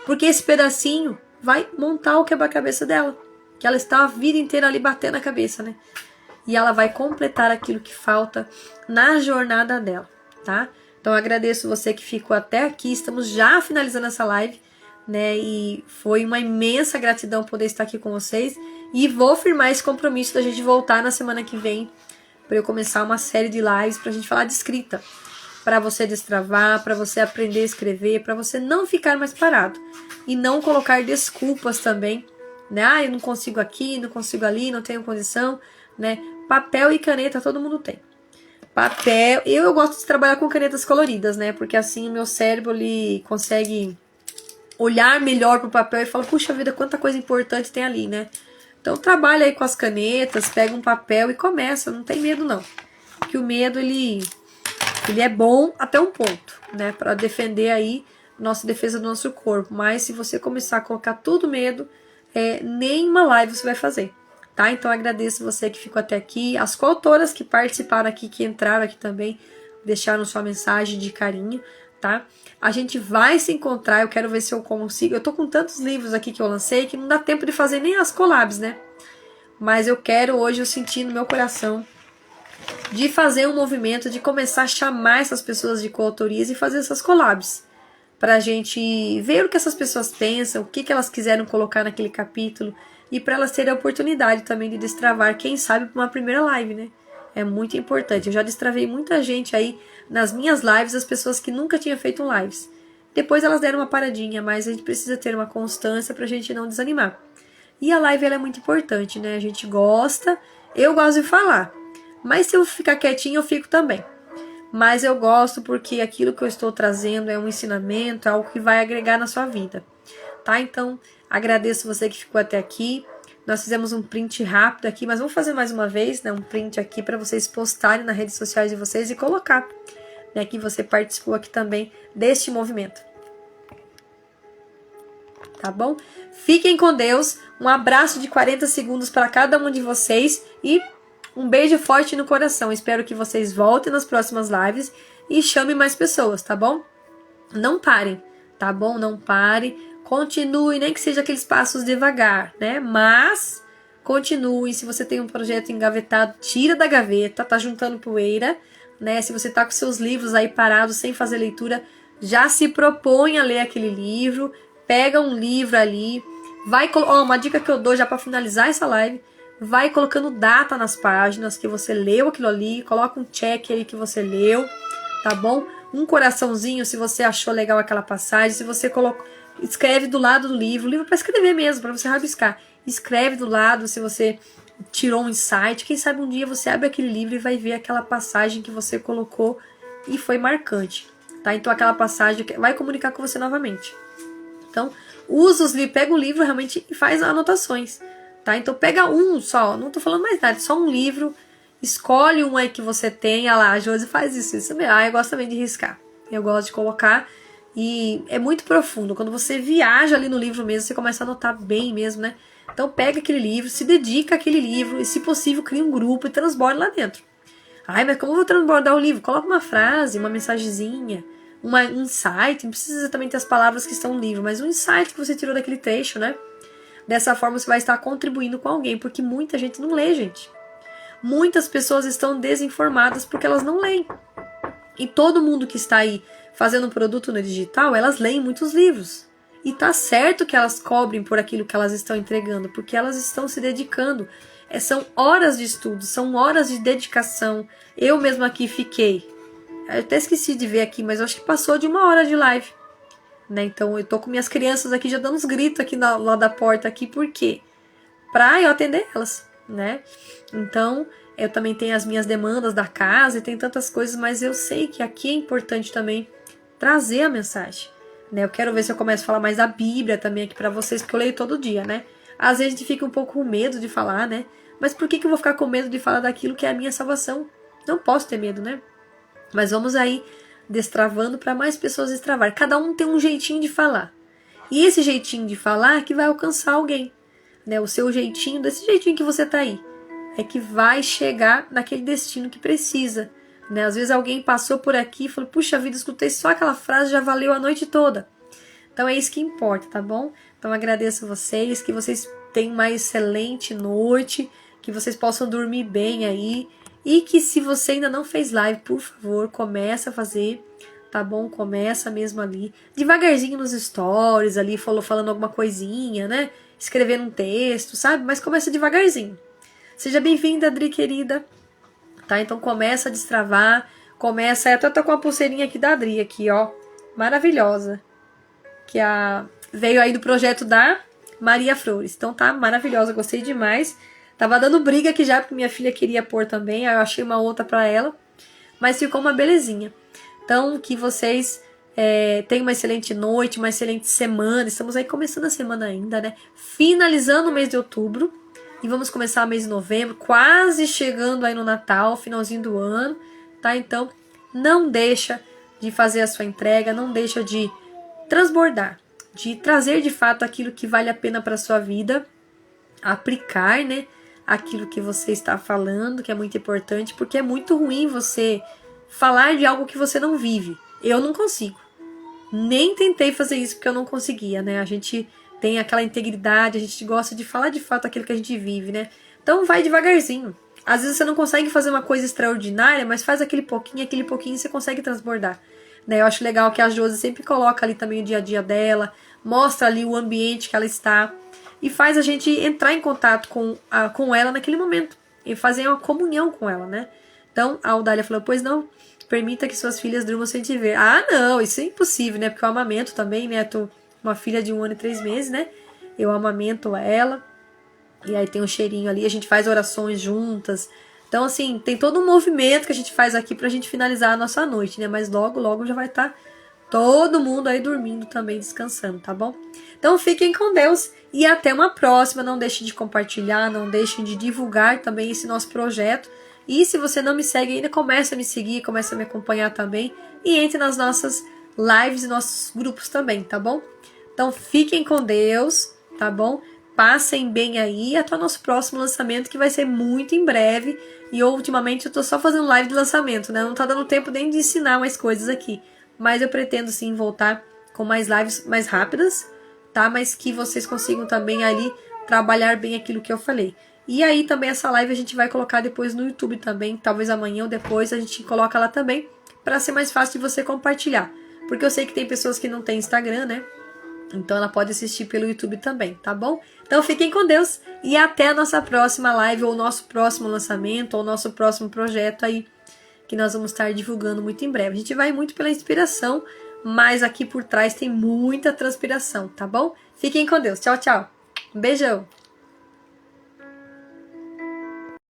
Porque esse pedacinho vai montar o quebra-cabeça dela, que ela está a vida inteira ali batendo a cabeça, né? E ela vai completar aquilo que falta na jornada dela, tá? Então, eu agradeço você que ficou até aqui. Estamos já finalizando essa live, né? E foi uma imensa gratidão poder estar aqui com vocês. E vou firmar esse compromisso da gente voltar na semana que vem para eu começar uma série de lives para a gente falar de escrita. para você destravar, para você aprender a escrever, para você não ficar mais parado e não colocar desculpas também, né? Ah, eu não consigo aqui, não consigo ali, não tenho condição, né? Papel e caneta todo mundo tem. Papel, eu gosto de trabalhar com canetas coloridas, né? Porque assim o meu cérebro ele consegue olhar melhor pro papel e falar, puxa vida, quanta coisa importante tem ali, né? Então trabalha aí com as canetas, pega um papel e começa, não tem medo não. Porque o medo ele é bom até um ponto, né? Para defender aí nossa defesa do nosso corpo. Mas se você começar a colocar tudo medo, nenhuma live você vai fazer. Tá? Então eu agradeço você que ficou até aqui, as coautoras que participaram aqui, que entraram aqui também, deixaram sua mensagem de carinho, tá? A gente vai se encontrar, eu quero ver se eu consigo. Eu tô com tantos livros aqui que eu lancei que não dá tempo de fazer nem as collabs, né? Mas eu quero hoje, eu senti no meu coração de fazer um movimento, de começar a chamar essas pessoas de coautorias e fazer essas collabs. Pra gente ver o que essas pessoas pensam, o que elas quiseram colocar naquele capítulo, e para elas terem a oportunidade também de destravar, quem sabe, para uma primeira live, né? É muito importante. Eu já destravei muita gente aí nas minhas lives, as pessoas que nunca tinham feito lives. Depois elas deram uma paradinha, mas a gente precisa ter uma constância pra gente não desanimar. E a live ela é muito importante, né? A gente gosta, eu gosto de falar. Mas se eu ficar quietinho, eu fico também. Mas eu gosto porque aquilo que eu estou trazendo é um ensinamento, é algo que vai agregar na sua vida. Tá? Então, agradeço você que ficou até aqui. Nós fizemos um print rápido aqui, mas vamos fazer mais uma vez, né? Um print aqui para vocês postarem nas redes sociais de vocês e colocar, né, que você participou aqui também deste movimento. Tá bom? Fiquem com Deus. Um abraço de 40 segundos para cada um de vocês e um beijo forte no coração. Espero que vocês voltem nas próximas lives e chamem mais pessoas, tá bom? Não parem, tá bom? Não parem. Continue, nem que seja aqueles passos devagar, né? Mas continue. Se você tem um projeto engavetado, tira da gaveta, tá juntando poeira, né? Se você tá com seus livros aí parados sem fazer leitura, já se propõe a ler aquele livro, pega um livro ali, vai uma dica que eu dou já para finalizar essa live, vai colocando data nas páginas que você leu aquilo ali, coloca um check aí que você leu, tá bom? Um coraçãozinho se você achou legal aquela passagem, se você colocou, escreve do lado do livro, o livro para escrever mesmo, para você rabiscar. Escreve do lado se você tirou um insight. Quem sabe um dia você abre aquele livro e vai ver aquela passagem que você colocou e foi marcante, tá? Então aquela passagem vai comunicar com você novamente. Então, usa os livros, pega o livro realmente e faz anotações, tá? Então pega um só, não tô falando mais nada, só um livro, escolhe um aí que você tenha lá, a Josi faz isso mesmo. Eu gosto também de riscar, eu gosto de colocar. E é muito profundo. Quando você viaja ali no livro mesmo, você começa a anotar bem mesmo, né? Então pega aquele livro, se dedica àquele livro e, se possível, cria um grupo e transborda lá dentro. Ai, mas como eu vou transbordar o livro? Coloca uma frase, uma mensagenzinha, um insight. Não precisa também ter as palavras que estão no livro, mas um insight que você tirou daquele trecho, né? Dessa forma você vai estar contribuindo com alguém, porque muita gente não lê, gente. Muitas pessoas estão desinformadas porque elas não leem. E todo mundo que está aí fazendo um produto no digital, elas leem muitos livros. E tá certo que elas cobrem por aquilo que elas estão entregando, porque elas estão se dedicando. São horas de estudo, são horas de dedicação. Eu mesma aqui fiquei. Eu até esqueci de ver aqui, mas eu acho que passou de 1 hora de live. Né? Então eu tô com minhas crianças aqui já dando uns gritos aqui lá da porta aqui, por quê? Pra eu atender elas, né? Então, eu também tenho as minhas demandas da casa e tem tantas coisas, mas eu sei que aqui é importante também trazer a mensagem, né? Eu quero ver se eu começo a falar mais da Bíblia também aqui pra vocês, porque eu leio todo dia, né? Às vezes a gente fica um pouco com medo de falar, né? Mas por que eu vou ficar com medo de falar daquilo que é a minha salvação? Não posso ter medo, né? Mas vamos aí destravando para mais pessoas destravar. Cada um tem um jeitinho de falar. E esse jeitinho de falar é que vai alcançar alguém, né? O seu jeitinho, desse jeitinho que você tá aí, é que vai chegar naquele destino que precisa, né? Às vezes alguém passou por aqui e falou, puxa vida, escutei só aquela frase, já valeu a noite toda. Então é isso que importa, tá bom? Então agradeço vocês, que vocês tenham uma excelente noite, que vocês possam dormir bem aí, e que se você ainda não fez live, por favor, começa a fazer, tá bom? Começa mesmo ali, devagarzinho nos stories ali, falando alguma coisinha, né? Escrevendo um texto, sabe? Mas começa devagarzinho. Seja bem-vinda, Adri, querida. Tá? Então começa a destravar, começa, eu até tô com a pulseirinha aqui da Adri, aqui, ó, maravilhosa, que veio aí do projeto da Maria Flores. Então tá maravilhosa, gostei demais. Tava dando briga aqui já, porque minha filha queria pôr também, aí eu achei uma outra pra ela, mas ficou uma belezinha. Então, que vocês tenham uma excelente noite, uma excelente semana. Estamos aí começando a semana ainda, né? Finalizando o mês de outubro. E vamos começar o mês de novembro, quase chegando aí no Natal, finalzinho do ano, tá? Então, não deixa de fazer a sua entrega, não deixa de transbordar, de trazer de fato aquilo que vale a pena para sua vida, aplicar, né? Aquilo que você está falando, que é muito importante, porque é muito ruim você falar de algo que você não vive. Eu não consigo. Nem tentei fazer isso porque eu não conseguia, né? A gente tem aquela integridade, a gente gosta de falar de fato aquilo que a gente vive, né? Então vai devagarzinho. Às vezes você não consegue fazer uma coisa extraordinária, mas faz aquele pouquinho você consegue transbordar. Né? Eu acho legal que a Josi sempre coloca ali também o dia a dia dela, mostra ali o ambiente que ela está e faz a gente entrar em contato com ela naquele momento e fazer uma comunhão com ela, né? Então a Audália falou, pois não, permita que suas filhas durmam sem te ver. Ah, não, isso é impossível, né? Porque eu amamento também, né? Tô uma filha de 1 ano e 3 meses, né? Eu amamento ela. E aí tem um cheirinho ali, a gente faz orações juntas. Então, assim, tem todo um movimento que a gente faz aqui pra gente finalizar a nossa noite, né? Mas logo, logo já vai estar todo mundo aí dormindo também, descansando, tá bom? Então, fiquem com Deus e até uma próxima. Não deixem de compartilhar, não deixem de divulgar também esse nosso projeto. E se você não me segue ainda, comece a me seguir, comece a me acompanhar também. E entre nas nossas lives e nossos grupos também, tá bom? Então, fiquem com Deus, tá bom? Passem bem aí até o nosso próximo lançamento, que vai ser muito em breve. E ultimamente eu tô só fazendo live de lançamento, né? Não tá dando tempo nem de ensinar mais coisas aqui. Mas eu pretendo sim voltar com mais lives mais rápidas, tá? Mas que vocês consigam também ali trabalhar bem aquilo que eu falei. E aí também essa live a gente vai colocar depois no YouTube também. Talvez amanhã ou depois a gente coloca lá também, para ser mais fácil de você compartilhar. Porque eu sei que tem pessoas que não têm Instagram, né? Então ela pode assistir pelo YouTube também, tá bom? Então fiquem com Deus e até a nossa próxima live, ou nosso próximo lançamento, ou nosso próximo projeto aí, que nós vamos estar divulgando muito em breve. A gente vai muito pela inspiração, mas aqui por trás tem muita transpiração, tá bom? Fiquem com Deus. Tchau, tchau. Um beijão.